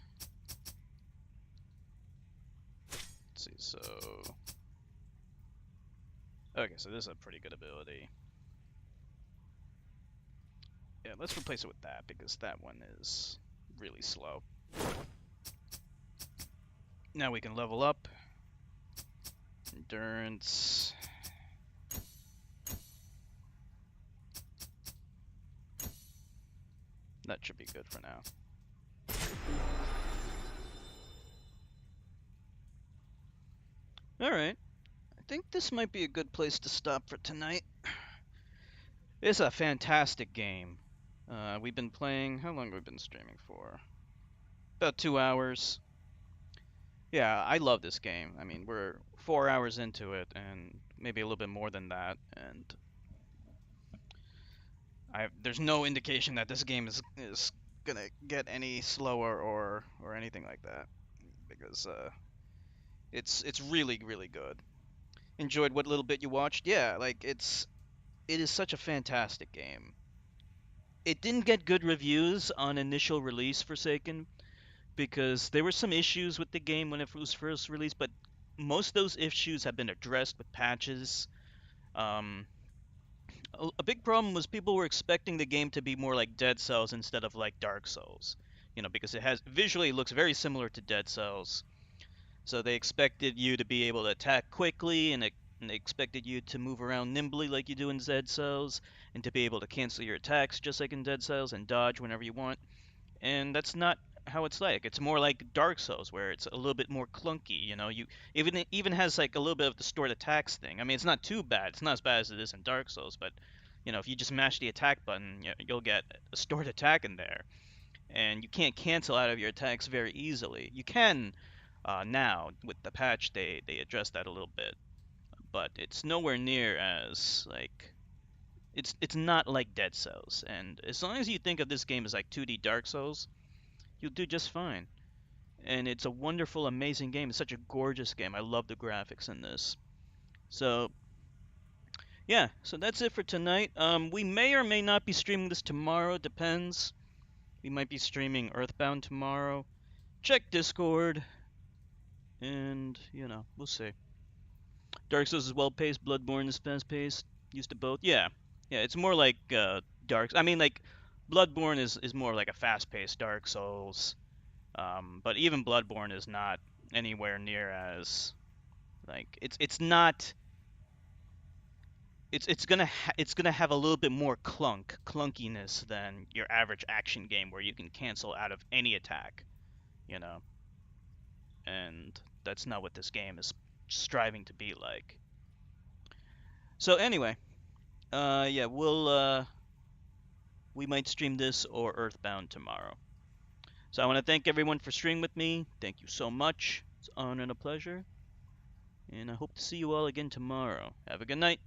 Let's see, so... Okay, so this is a pretty good ability. Yeah, let's replace it with that, because that one is really slow. Now we can level up. Endurance. That should be good for now. All right. I think this might be a good place to stop for tonight. It's a fantastic game. We've been playing. How long have we been streaming for? About 2 hours. Yeah, I love this game. I mean, we're 4 hours into it, and maybe a little bit more than that. And there's no indication that this game is gonna get any slower or anything like that, because it's really really good. Enjoyed what little bit you watched. Yeah, like it is such a fantastic game. It didn't get good reviews on initial release, Forsaken, because there were some issues with the game when it was first released, but most of those issues have been addressed with patches. Um, a big problem was people were expecting the game to be more like Dead Cells instead of like Dark Souls, because it has visually it looks very similar to Dead Cells. So they expected you to be able to attack quickly, and they expected you to move around nimbly like you do in Dead Cells, and to be able to cancel your attacks just like in Dead Cells and dodge whenever you want. And that's not how it's like. It's more like Dark Souls, where it's a little bit more clunky. You even has like a little bit of the stored attacks thing. I mean, it's not too bad. It's not as bad as it is in Dark Souls, but if you just mash the attack button, you'll get a stored attack in there, and you can't cancel out of your attacks very easily. You can now with the patch. They address that a little bit, but it's nowhere near as like it's not like Dead Cells. And as long as you think of this game as like 2D Dark Souls, you'll do just fine. And it's a wonderful, amazing game. It's such a gorgeous game. I love the graphics in this. So yeah, so that's it for tonight. We may or may not be streaming this tomorrow. Depends. We might be streaming Earthbound tomorrow. Check Discord, and we'll see. Dark Souls is well paced. Bloodborne is fast paced. Used to both. Yeah, yeah. It's more like Dark. I mean, like Bloodborne is more like a fast paced Dark Souls. But even Bloodborne is not anywhere near as like it's not it's gonna have a little bit more clunkiness than your average action game where you can cancel out of any attack, you know, and that's not what this game is striving to be like. So anyway, yeah, we might stream this or Earthbound tomorrow. So I want to thank everyone for streaming with me. Thank you so much. It's an honor and a pleasure. And I hope to see you all again tomorrow. Have a good night.